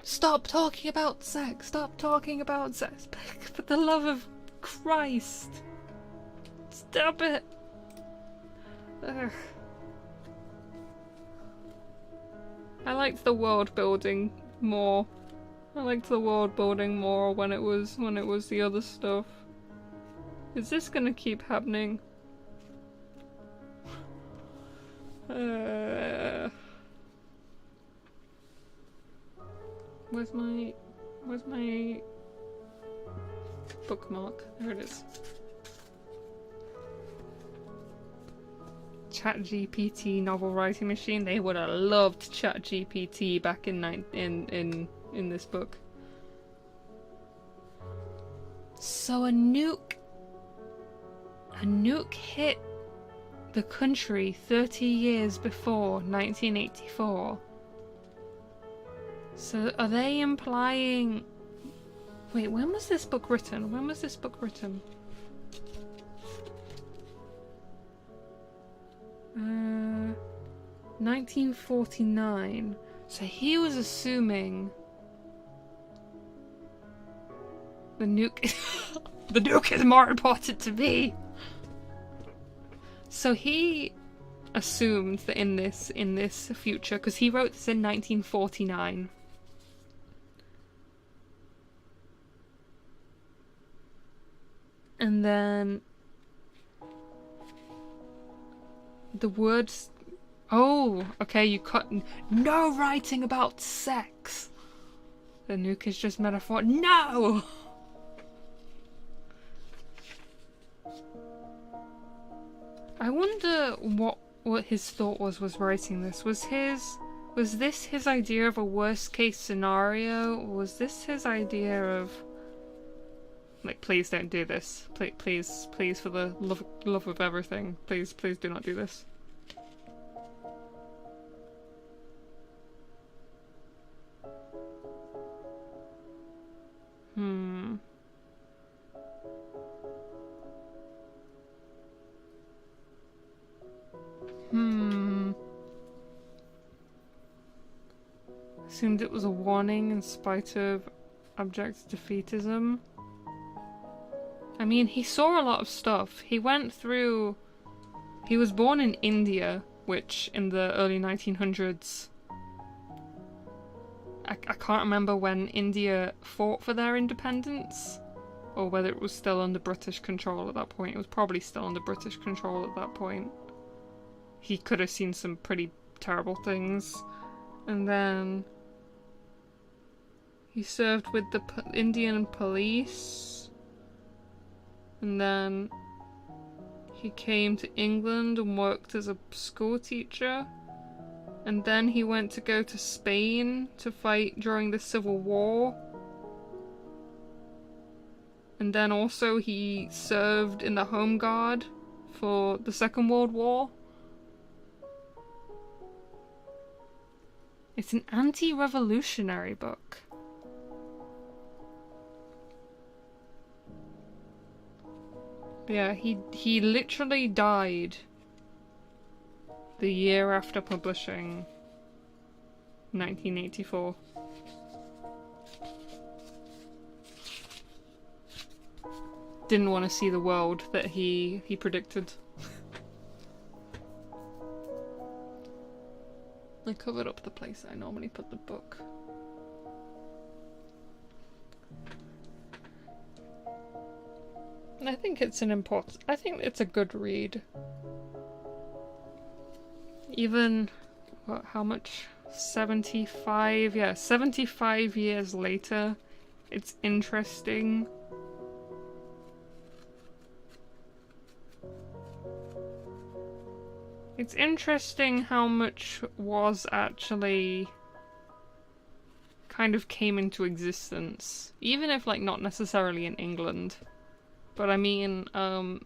"Stop talking about sex! Stop talking about sex! For the love of Christ! Stop it!" Ugh. I liked the world building more. I liked the world building more when it was the other stuff. Is this gonna keep happening? Where's my bookmark? There it is. ChatGPT novel writing machine. They would have loved ChatGPT back in this book. So a nuke hit the country 30 years before 1984. So are they implying... Wait, when was this book written? 1949. So he was assuming the nuke the nuke is more important to me. So he assumed that in this future, because he wrote this in 1949. And then the words... Oh, okay, you cut... No writing about sex! The nuke is just metaphor. No! I wonder what his thought was writing this. Was this his idea of a worst case scenario? Or was this his idea of... Like, please don't do this. Please, for the love of everything. Please do not do this. Assumed it was a warning in spite of abject defeatism. I mean, he saw a lot of stuff. He went through... He was born in India, which in the early 1900s... I can't remember when India fought for their independence, or whether it was still under British control at that point. It was probably still under British control at that point. He could have seen some pretty terrible things. And then... he served with the Indian police. And then he came to England and worked as a school teacher. And then he went to go to Spain to fight during the Civil War. And then also he served in the Home Guard for the Second World War. It's an anti-revolutionary book. Yeah, he literally died the year after publishing 1984. Didn't want to see the world that he predicted. I covered up the place I normally put the book. I think it's I think it's a good read. Even, how much? 75? Yeah, 75 years later, it's interesting. It's interesting how much was actually kind of came into existence, even if like not necessarily in England. But I mean, have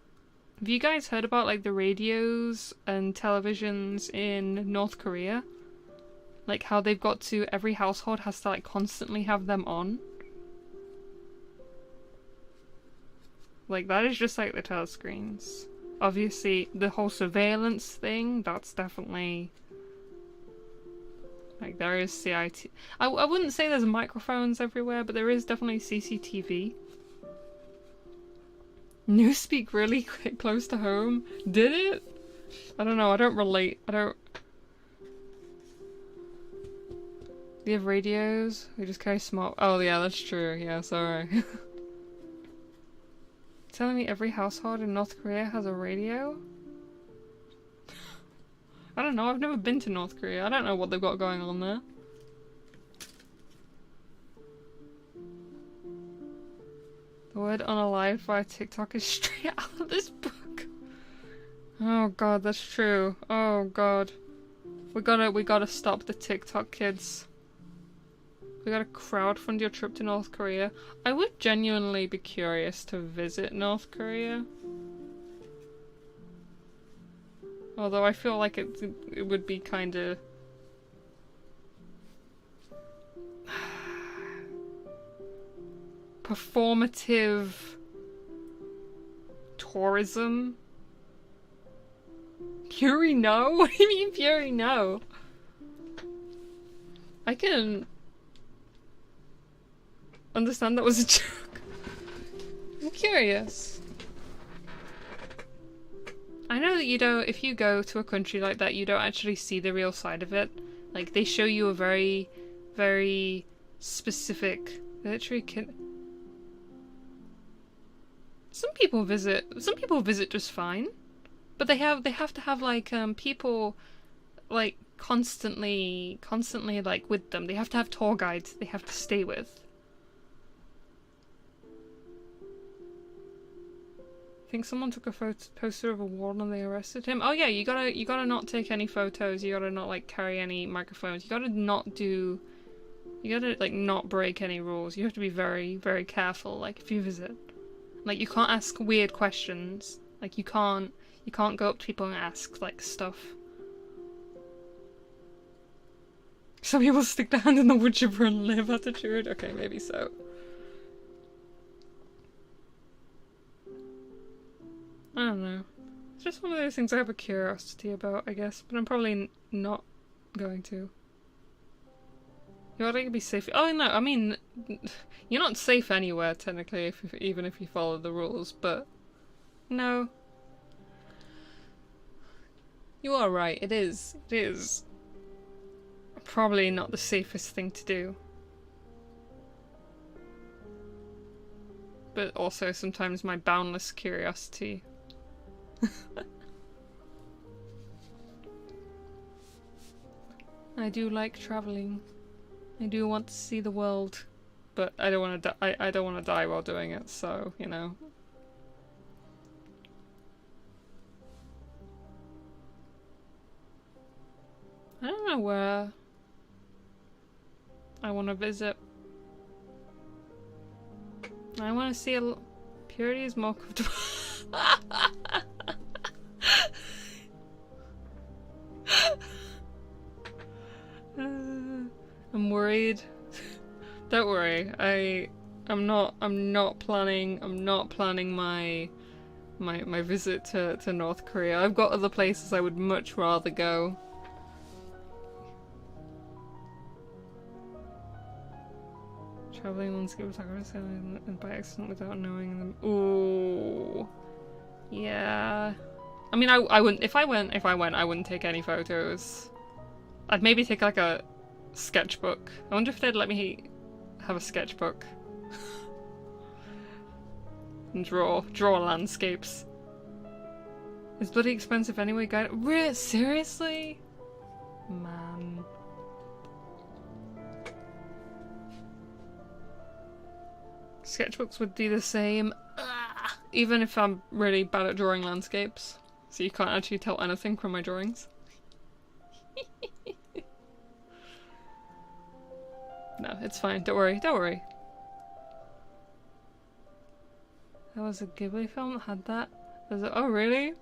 you guys heard about like the radios and televisions in North Korea? Like how they've got to, every household has to like constantly have them on. Like that is just like the telescreens. Obviously, the whole surveillance thing, that's definitely... Like, there is CIT... I wouldn't say there's microphones everywhere, but there is definitely CCTV. Newspeak really close to home? Did it? I don't know, I don't relate. Do you have radios? We just carry small... Oh yeah, that's true. Yeah, sorry. Telling me every household in North Korea has a radio? I don't know, I've never been to North Korea. I don't know what they've got going on there. The word unalive via TikTok is straight out of this book. Oh god, that's true. Oh god. We gotta stop the TikTok kids. We gotta crowdfund your trip to North Korea. I would genuinely be curious to visit North Korea. Although I feel like it would be kinda... performative... tourism? Fury no? What do you mean Fury no? I can... understand that was a joke. I'm curious. I know that you don't, if you go to a country like that, you don't actually see the real side of it. Like, they show you a very, very specific... literally some people visit just fine. But they have to have, like, people, like, constantly, like, with them. They have to have tour guides they have to stay with. I think someone took a poster of a wall and they arrested him. Oh yeah, you gotta not take any photos. You gotta not, like, carry any microphones. You gotta not do... you gotta, like, not break any rules. You have to be very, very careful, like, if you visit. Like, you can't ask weird questions. Like, you can't go up to people and ask, like, stuff. Some people stick their hand in the wood chipper and live attitude. Okay, maybe so. I don't know. It's just one of those things I have a curiosity about, I guess. But I'm probably not going to. You ought to be safe. Oh no, I mean, you're not safe anywhere, technically, even if you follow the rules, but... no. You are right, it is probably not the safest thing to do. But also sometimes my boundless curiosity. I do like traveling. I do want to see the world, but I don't want to I don't want to die while doing it, so, you know. I don't know where I want to visit. I want to see Purity is more comfortable. I'm worried. Don't worry. I'm not planning my visit to North Korea. I've got other places I would much rather go. Traveling landscape photographers and by accident without knowing them. Ooh. Yeah. I mean, I wouldn't, if I went, I wouldn't take any photos. I'd maybe take like a sketchbook. I wonder if they'd let me have a sketchbook. And draw landscapes. It's bloody expensive anyway, guys. Seriously? Man. Sketchbooks would do the same. Even if I'm really bad at drawing landscapes. So you can't actually tell anything from my drawings. No, it's fine. Don't worry. Don't worry. There was a Ghibli film that had that. Oh, really?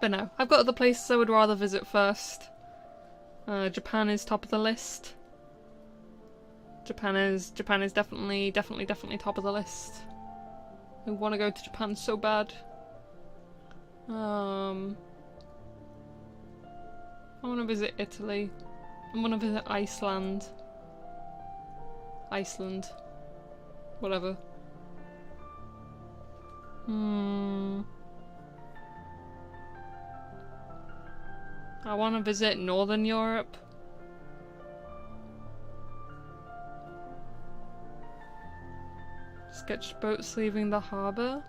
But no, I've got other places I would rather visit first. Japan is top of the list. Japan is definitely top of the list. I want to go to Japan so bad. I want to visit Italy. I want to visit Iceland. Whatever. I want to visit Northern Europe. Sketch boats leaving the harbour.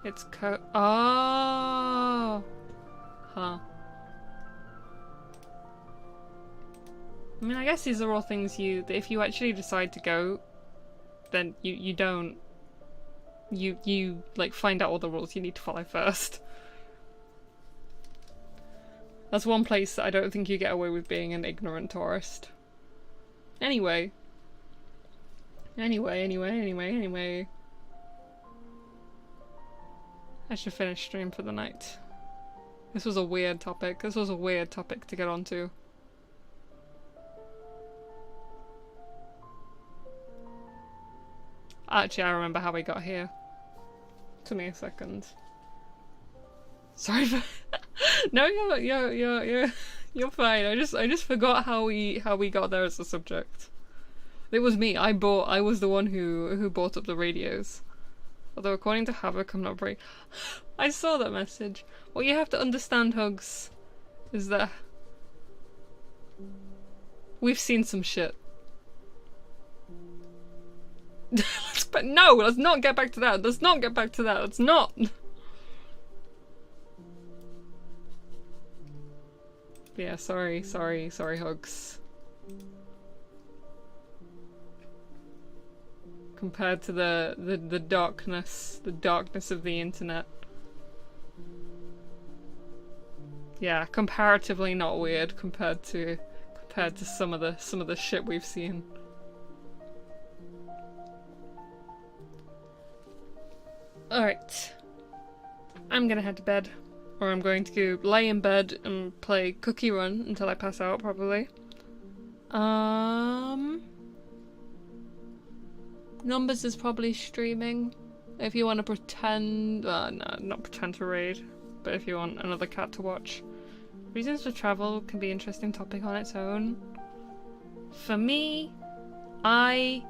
It's oh! Huh. I mean, I guess these are all things if you actually decide to go, then you don't you like find out all the rules you need to follow first. That's one place that I don't think you get away with being an ignorant tourist. Anyway. Anyway. I should finish stream for the night. This was a weird topic. This was a weird topic to get onto. Actually, I remember how we got here. Took me a second. Sorry for no, you're fine. I just forgot how we got there as a subject. It was me. I was the one who brought up the radios. Although according to Havoc, I'm not very. I saw that message. What you have to understand, Hugs, is that we've seen some shit. No, let's not get back to that. Let's not get back to that. Let's not. Yeah, sorry, Hugs. Compared to the darkness of the internet. Yeah, comparatively not weird compared to some of the shit we've seen. Alright. I'm gonna head to bed. Or I'm going to lay in bed and play Cookie Run until I pass out, probably. Numbers is probably streaming. If you want to pretend... no, not pretend to raid. But if you want another cat to watch. Reasons for travel can be an interesting topic on its own. For me, a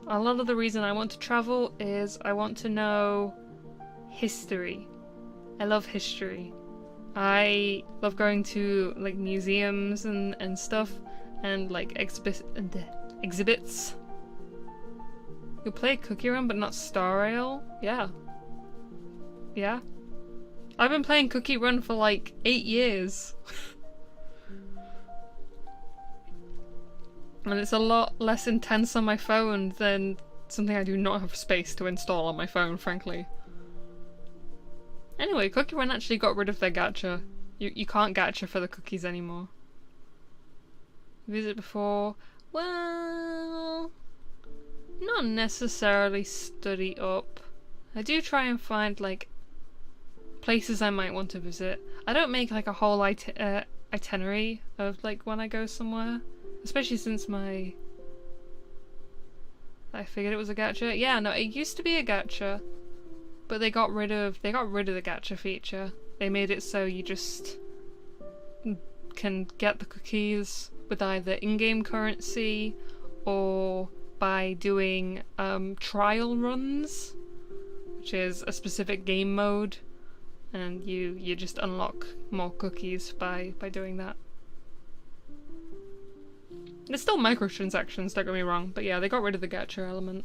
lot of the reason I want to travel is I want to know history. I love history. I love going to like museums and stuff and like exhibits. You play Cookie Run but not Star Rail? Yeah. Yeah. I've been playing Cookie Run for like 8 years. And it's a lot less intense on my phone than something I do not have space to install on my phone, frankly. Anyway, Cookie Run actually got rid of their gacha. You can't gacha for the cookies anymore. Visit before... Well... Not necessarily study up. I do try and find, like, places I might want to visit. I don't make, like, a whole itinerary of, like, when I go somewhere. Especially since I figured it was a gacha. Yeah, no, it used to be a gacha. But they got rid of the gacha feature. They made it so you just can get the cookies with either in-game currency or by doing trial runs, which is a specific game mode, and you just unlock more cookies by doing that. There's still microtransactions, don't get me wrong, but yeah, they got rid of the gacha element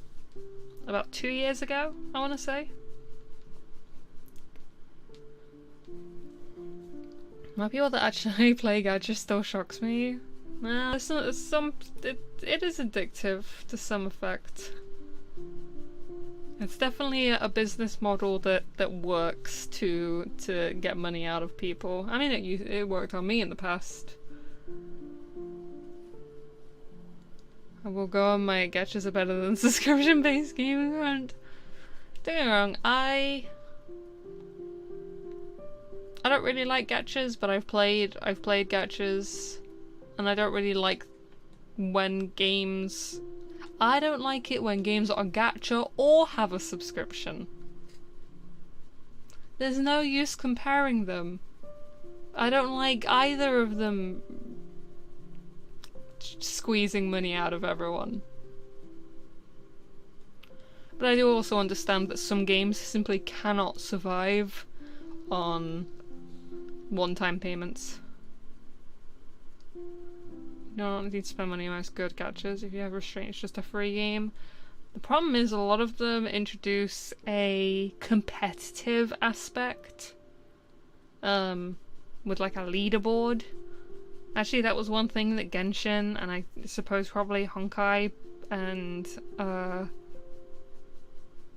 about 2 years ago, I want to say. My people that actually play gacha still shocks me. Well, it is addictive to some effect. It's definitely a business model that works to get money out of people. I mean, it worked on me in the past. I will go on my gachas are better than subscription-based gaming around. Don't get me wrong, I don't really like gachas, but I've played gachas, and I don't really like when games... I don't like it when games are gacha or have a subscription. There's no use comparing them. I don't like either of them squeezing money out of everyone. But I do also understand that some games simply cannot survive on one-time payments. You don't need to spend money on most good gachas. If you have restraint, it's just a free game. The problem is a lot of them introduce a competitive aspect. With like a leaderboard. Actually, that was one thing that Genshin, and I suppose probably Honkai, and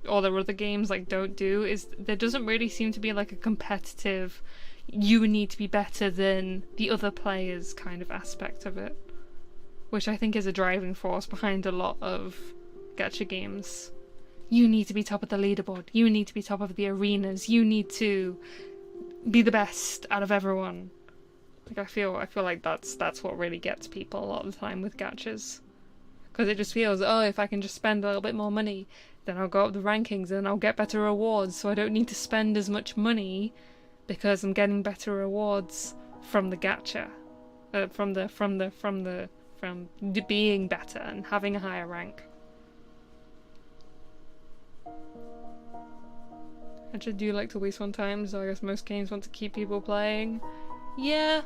all their other games like don't do, is there doesn't really seem to be like a competitive, you need to be better than the other players kind of aspect of it, which I think is a driving force behind a lot of gacha games. You need to be top of the leaderboard, you need to be top of the arenas, you need to be the best out of everyone. Like I feel like that's what really gets people a lot of the time with gachas. Because it just feels, oh, if I can just spend a little bit more money, then I'll go up the rankings and I'll get better rewards, so I don't need to spend as much money because I'm getting better rewards from the gacha. From being better and having a higher rank. I just do like to waste one time, so I guess most games want to keep people playing. Yeah,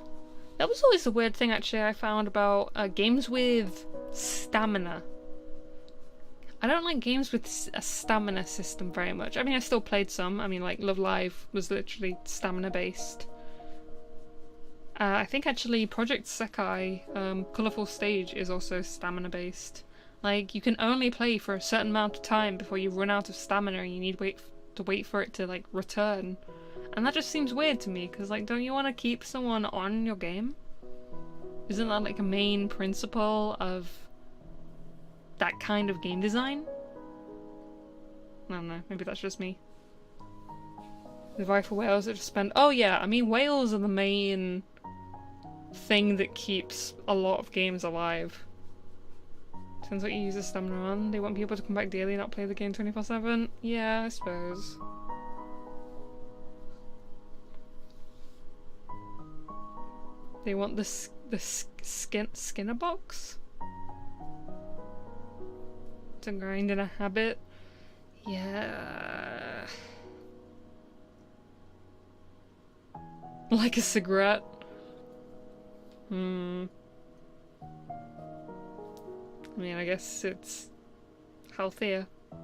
that was always a weird thing actually I found about games with stamina. I don't like games with a stamina system very much. I mean, I still played some. I mean, like Love Live was literally stamina based. I think actually Project Sekai, Colorful Stage, is also stamina based. Like, you can only play for a certain amount of time before you run out of stamina and you need to wait for it to like return. And that just seems weird to me, because like, don't you want to keep someone on your game? Isn't that like a main principle of that kind of game design? I don't know, maybe that's just me. The rifle whales that just spend— oh yeah, I mean whales are the main thing that keeps a lot of games alive. Depends what you use the stamina on. They want people to come back daily, not play the game 24/7. Yeah, I suppose. They want the Skinner box to grind in a habit. Yeah. Like a cigarette. I mean, I guess it's healthier. In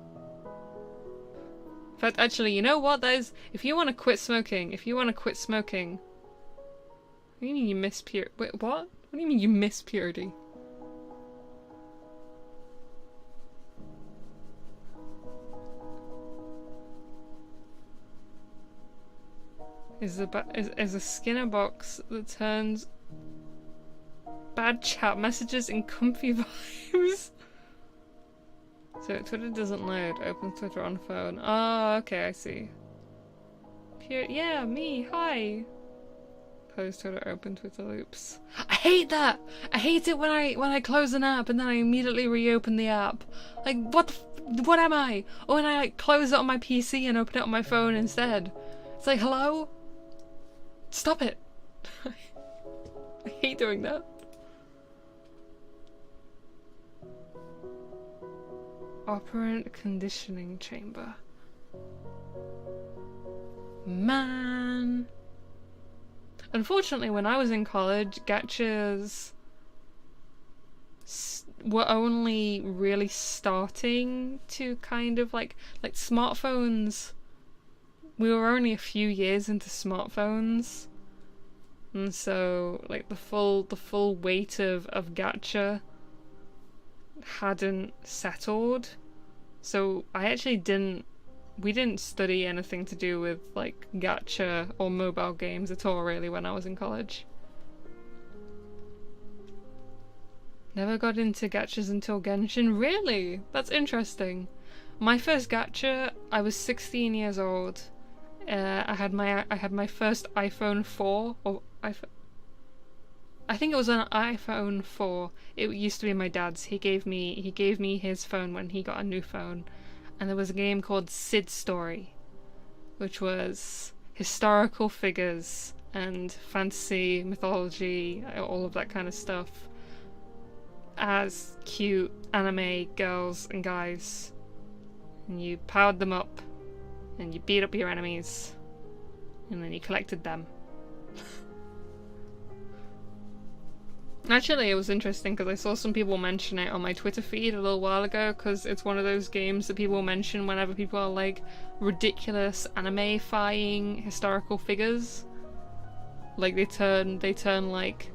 fact, actually, you know what? That is, if you want to quit smoking, what do you mean you miss purity? Wait, what? What do you mean you miss purity? Is a Skinner box that turns bad chat messages in comfy vibes. So Twitter doesn't load. Open Twitter on phone. Oh, okay, I see. Yeah, me. Hi. Close Twitter, open Twitter loops. I hate that. I hate it when I close an app and then I immediately reopen the app. Like, what am I? Or when I like close it on my PC and open it on my phone instead. It's like, hello? Stop it. I hate doing that. Operant conditioning chamber. Man. Unfortunately, when I was in college, gachas were only really starting to kind of like smartphones. We were only a few years into smartphones, and so like the full weight of gacha hadn't settled. So we didn't study anything to do with like gacha or mobile games at all really when I was in college. Never got into gachas until Genshin. Really? That's interesting. My first gacha, I was 16 years old. I had my first iPhone 4 or I think it was an iPhone 4. It used to be my dad's. He gave me his phone when he got a new phone. And there was a game called Sid Story, which was historical figures and fantasy, mythology, all of that kind of stuff, as cute anime girls and guys. And you powered them up, and you beat up your enemies, and then you collected them. Actually, it was interesting because I saw some people mention it on my Twitter feed a little while ago, because it's one of those games that people mention whenever people are like ridiculous anime-fying historical figures. Like they turn like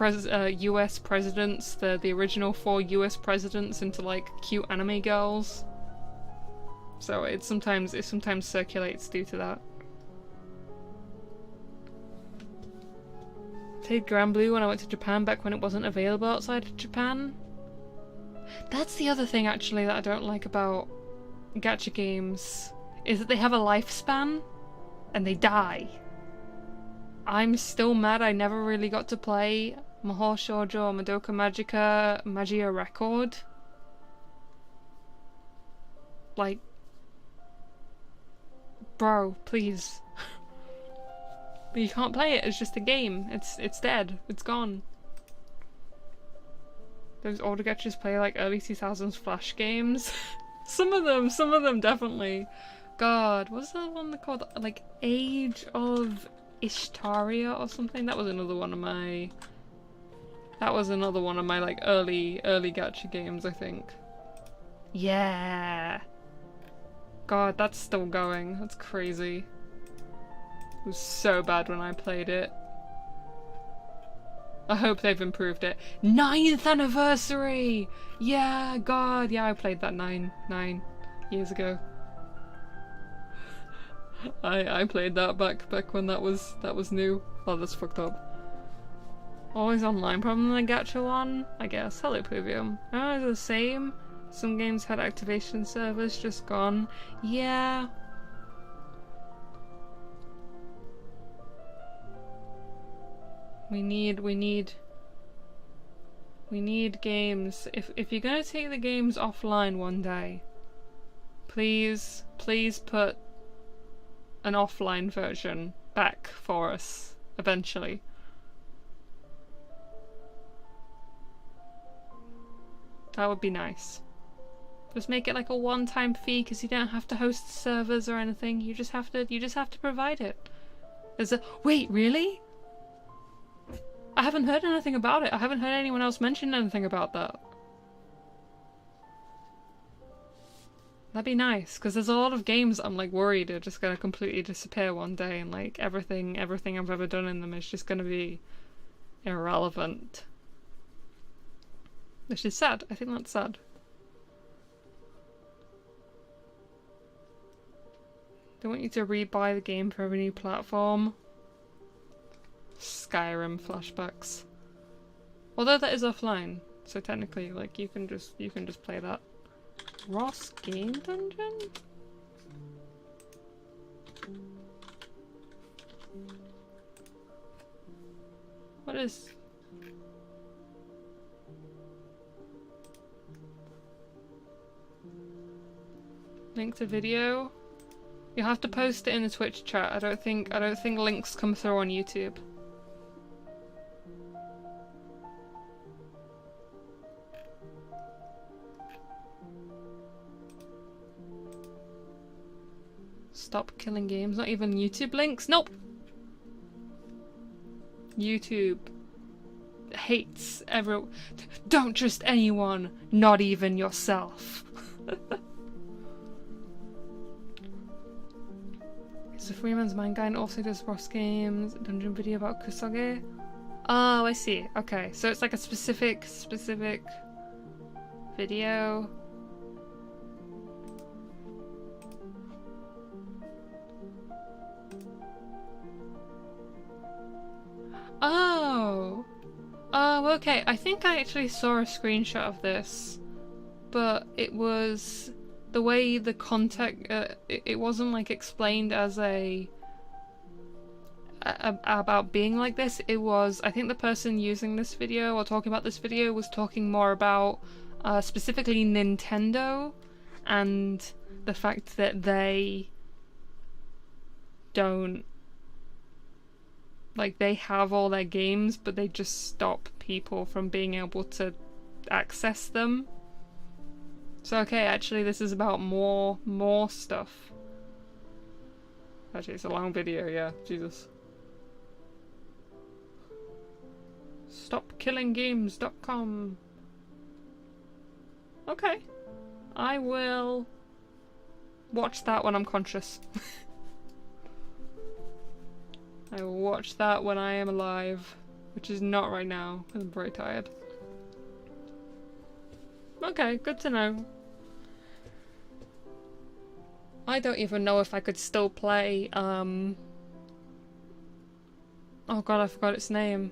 US presidents, the original 4 US presidents, into like cute anime girls. So it sometimes circulates due to that. Played Grand Blue when I went to Japan back when it wasn't available outside of Japan. That's the other thing actually that I don't like about gacha games, is that they have a lifespan and they die. I'm still mad I never really got to play Mahou Shoujo Madoka Magica Magia Record. Like, bro, please. But you can't play it, it's just a game. It's dead. It's gone. Those older gachas play like early 2000s Flash games. Some of them definitely. God, what's that one called? Like Age of Ishtaria or something? That was another one of my like early gacha games, I think. Yeah. God, that's still going. That's crazy. It was so bad when I played it. I hope they've improved it. 9th anniversary! Yeah, God, yeah, I played that nine years ago. I played that back when that was new. Oh, that's fucked up. Always online problem than the gacha one, I guess. Hello, Pluvium. Oh, it's the same. Some games had activation servers just gone. Yeah. We need games. If you're gonna take the games offline one day, please put an offline version back for us eventually. That would be nice. Just make it like a one-time fee, because you don't have to host servers or anything. You just have to provide it. Wait, really? I haven't heard anything about it. I haven't heard anyone else mention anything about that. That'd be nice, because there's a lot of games I'm like worried are just gonna completely disappear one day, and like everything I've ever done in them is just gonna be irrelevant. Which is sad. I think that's sad. They want you to rebuy the game for every new platform. Skyrim flashbacks. Although that is offline, so technically, like, you can just play that. Ross Game Dungeon? What is... Link to video? You have to post it in the Twitch chat. I don't think links come through on YouTube. Stop killing games. Not even YouTube links? Nope! YouTube hates everyone. Don't trust anyone, not even yourself. So Freeman's Mind Guide also does Ross Games, dungeon video about Kusage. Oh, I see. Okay, so it's like a specific video. Oh! Oh, okay. I think I actually saw a screenshot of this, but it was the way the context. It wasn't like explained as about being like this. It was. I think the person using this video or talking about this video was talking more about specifically Nintendo and the fact that they don't. Like, they have all their games, but they just stop people from being able to access them. So, okay, actually this is about more stuff. Actually, it's a long video, yeah, Jesus. StopKillingGames.com. Okay. I will watch that when I'm conscious. I will watch that when I am alive, which is not right now, because I'm very tired. Okay, good to know. I don't even know if I could still play, oh god, I forgot its name.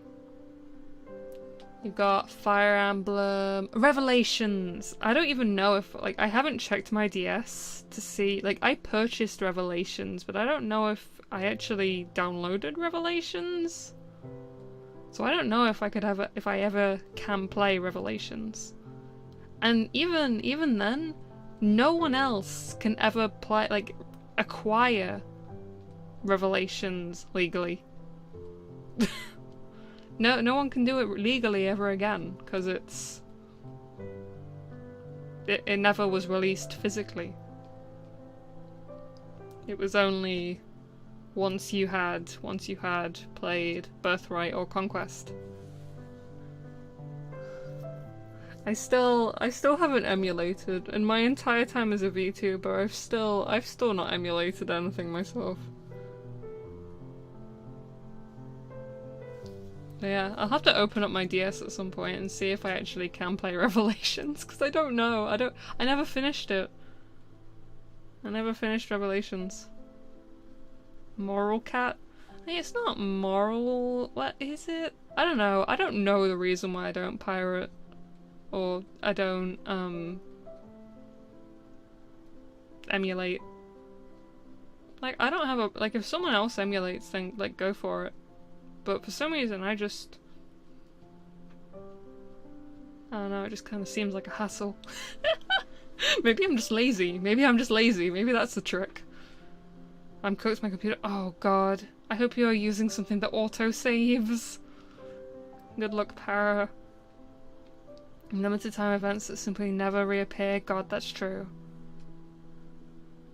You've got Fire Emblem Revelations. I don't even know if, like, I haven't checked my DS to see, like, I purchased Revelations, but I don't know if I actually downloaded Revelations. So I don't know if I could ever, if I ever can play Revelations. And even then, no one else can ever play, like, acquire Revelations legally. No one can do it legally ever again, because it never was released physically. It was only once you had played Birthright or Conquest. I still haven't emulated, in my entire time as a VTuber, I've still not emulated anything myself. But yeah, I'll have to open up my DS at some point and see if I actually can play Revelations, because I don't know. I never finished it. I never finished Revelations. Moral Cat? Hey, it's not moral. What is it? I don't know. I don't know the reason why I don't pirate. Or I don't, emulate. Like, I don't have a, like, if someone else emulates, then, like, go for it. But for some reason, I don't know, it just kind of seems like a hassle. Maybe I'm just lazy. Maybe that's the trick. I'm coaxed my computer. Oh god. I hope you are using something that auto-saves. Good luck, Para. Limited time events that simply never reappear. God, that's true.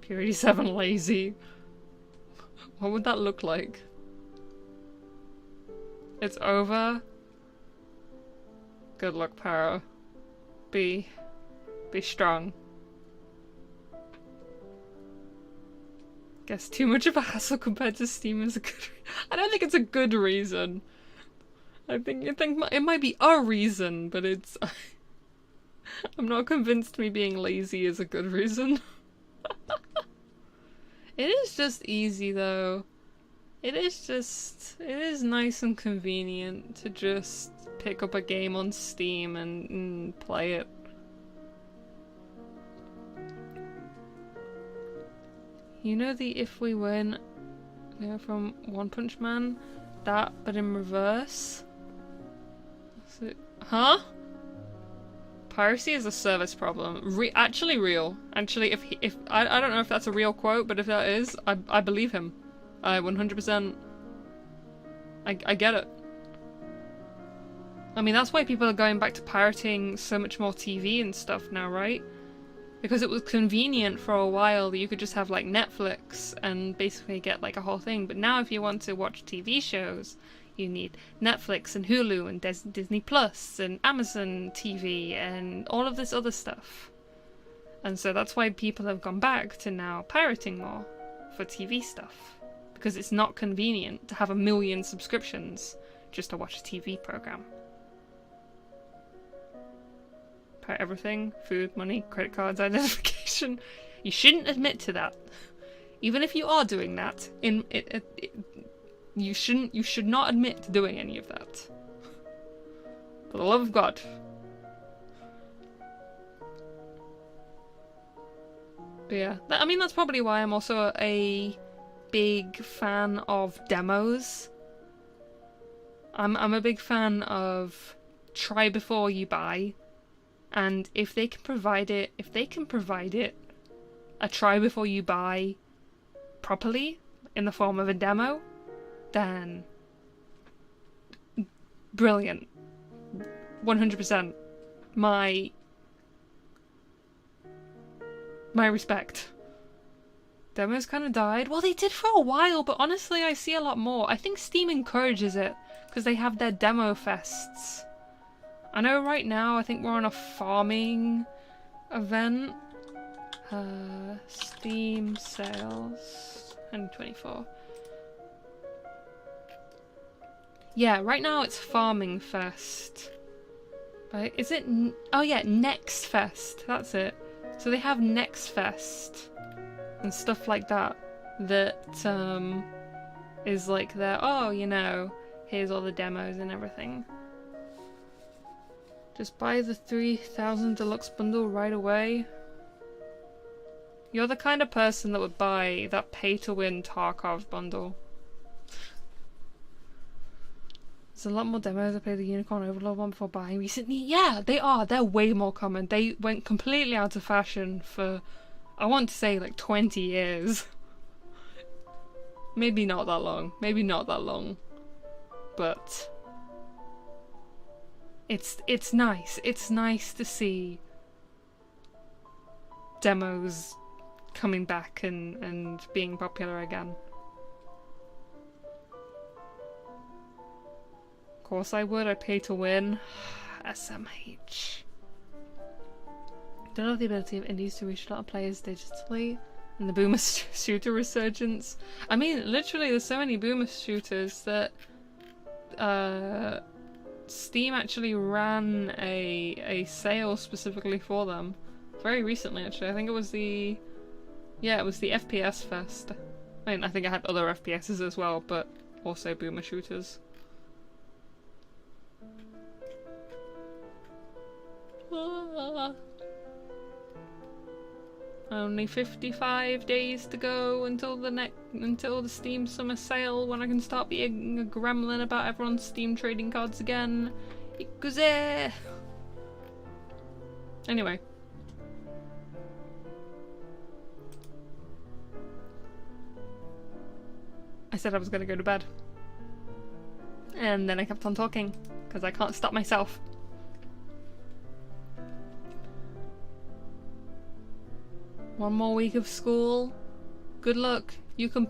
Purity 7 lazy. What would that look like? It's over. Good luck, Para. Be strong. Guess too much of a hassle compared to Steam is a good I don't think it's a good reason. I think it might be a reason, but it's I'm not convinced me being lazy is a good reason. It is just easy though. It is nice and convenient to just pick up a game on Steam and play it. You know the If We Win, you know, from One Punch Man? That, but in reverse? Huh? Piracy is a service problem. Actually real. Actually, if I don't know if that's a real quote, but if that is, I believe him. I 100%. I get it. I mean, that's why people are going back to pirating so much more TV and stuff now, right? Because it was convenient for a while that you could just have like Netflix and basically get like a whole thing. But now if you want to watch TV shows, you need Netflix and Hulu and Disney Plus and Amazon TV and all of this other stuff. And so that's why people have gone back to now pirating more for TV stuff. Because it's not convenient to have 1 million subscriptions just to watch a TV program. Pirate everything, food, money, credit cards, identification. You shouldn't admit to that. Even if you are doing that, you should not admit to doing any of that. For the love of God. But yeah, I mean that's probably why I'm also a big fan of demos. I'm a big fan of try before you buy, and if they can provide it, a try before you buy properly in the form of a demo, then brilliant. 100%. My respect. Demos kind of died. Well, they did for a while, but honestly, I see a lot more. I think Steam encourages it because they have their demo fests. I know right now, I think we're on a farming event. Steam sales 124. Yeah, right now it's Farming Fest. Right? Is it? Oh yeah, Next Fest. That's it. So they have Next Fest. and stuff like that that is like their, oh, you know, here's all the demos and everything. Just buy the 3000 deluxe bundle right away. You're the kind of person that would buy that pay-to-win Tarkov bundle. There's a lot more demos. I played the Unicorn Overlord one before buying recently. Yeah, they are. They're way more common. They went completely out of fashion for, I want to say, like 20 years. Maybe not that long. Maybe not that long. But it's nice. It's nice to see demos coming back and being popular again. Of course I would. I pay to win. SMH. Don't have the ability of indies to reach a lot of players digitally, and the boomer shooter resurgence. I mean, literally, there's so many boomer shooters that Steam actually ran a sale specifically for them very recently. Actually, I think it was the FPS Fest. I mean, I think I had other FPSs as well, but also boomer shooters. Only 55 days to go until the Steam Summer Sale, when I can start being a gremlin about everyone's Steam trading cards again. Ikuze! Anyway. I said I was gonna go to bed. And then I kept on talking, because I can't stop myself. One more week of school. Good luck. You can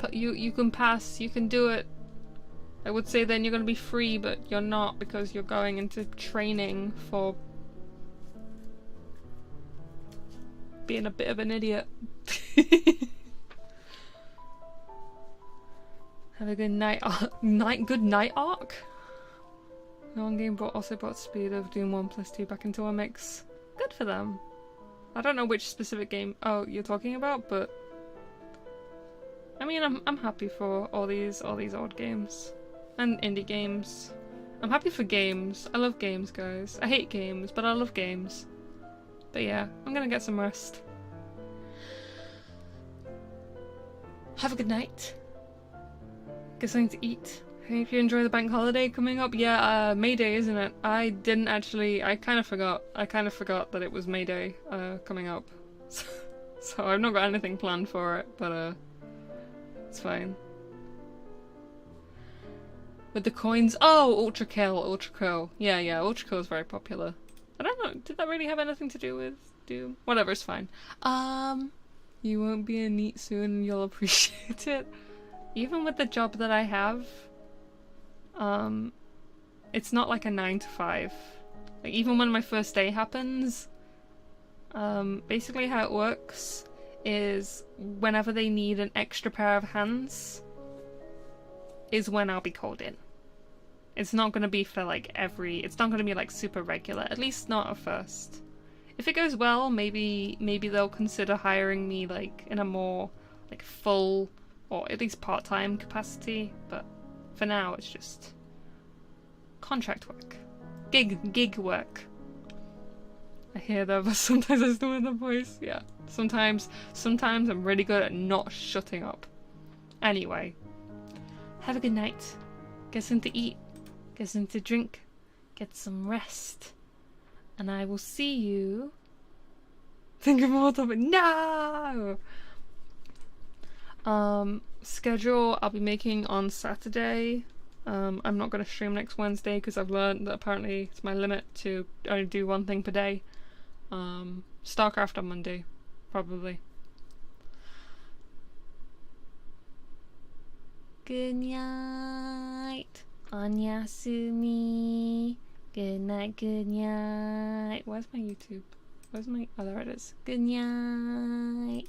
pass. You can do it. I would say then you're going to be free, but you're not, because you're going into training for being a bit of an idiot. Have a good night. Good night arc. The one game also brought speed of Doom 1+2 back into a mix. Good for them. I don't know which specific game you're talking about, but I mean, I'm happy for all these old games and indie games. I'm happy for games. I love games, guys. I hate games, but I love games. But yeah, I'm gonna get some rest. Have a good night. Get something to eat. Hope you enjoy the bank holiday coming up. Yeah, May Day, isn't it? I kind of forgot that it was May Day coming up. So I've not got anything planned for it, but it's fine. With the coins, oh, Ultra Kill. Yeah, Ultra Kill is very popular. I don't know, did that really have anything to do with Doom? Whatever, it's fine. You won't be a NEET soon and you'll appreciate it. Even with the job that I have, it's not like a 9 to 5. Like, even when my first day happens, basically how it works is whenever they need an extra pair of hands is when I'll be called in. It's not going to be for like it's not going to be like super regular, at least not at first. If it goes well, maybe they'll consider hiring me like in a more like full or at least part-time capacity, but for now it's just contract work. Gig work. I hear that, but sometimes I still hear the voice. Yeah. Sometimes I'm really good at not shutting up. Anyway. Have a good night. Get something to eat. Get something to drink. Get some rest. And I will see you. Think of more topic. No! Schedule I'll be making on Saturday. I'm not going to stream next Wednesday because I've learned that apparently it's my limit to only do one thing per day. StarCraft on Monday, probably. Good night. Annyeasumi. Good night, good night. Where's my YouTube? Oh, there it is. Good night.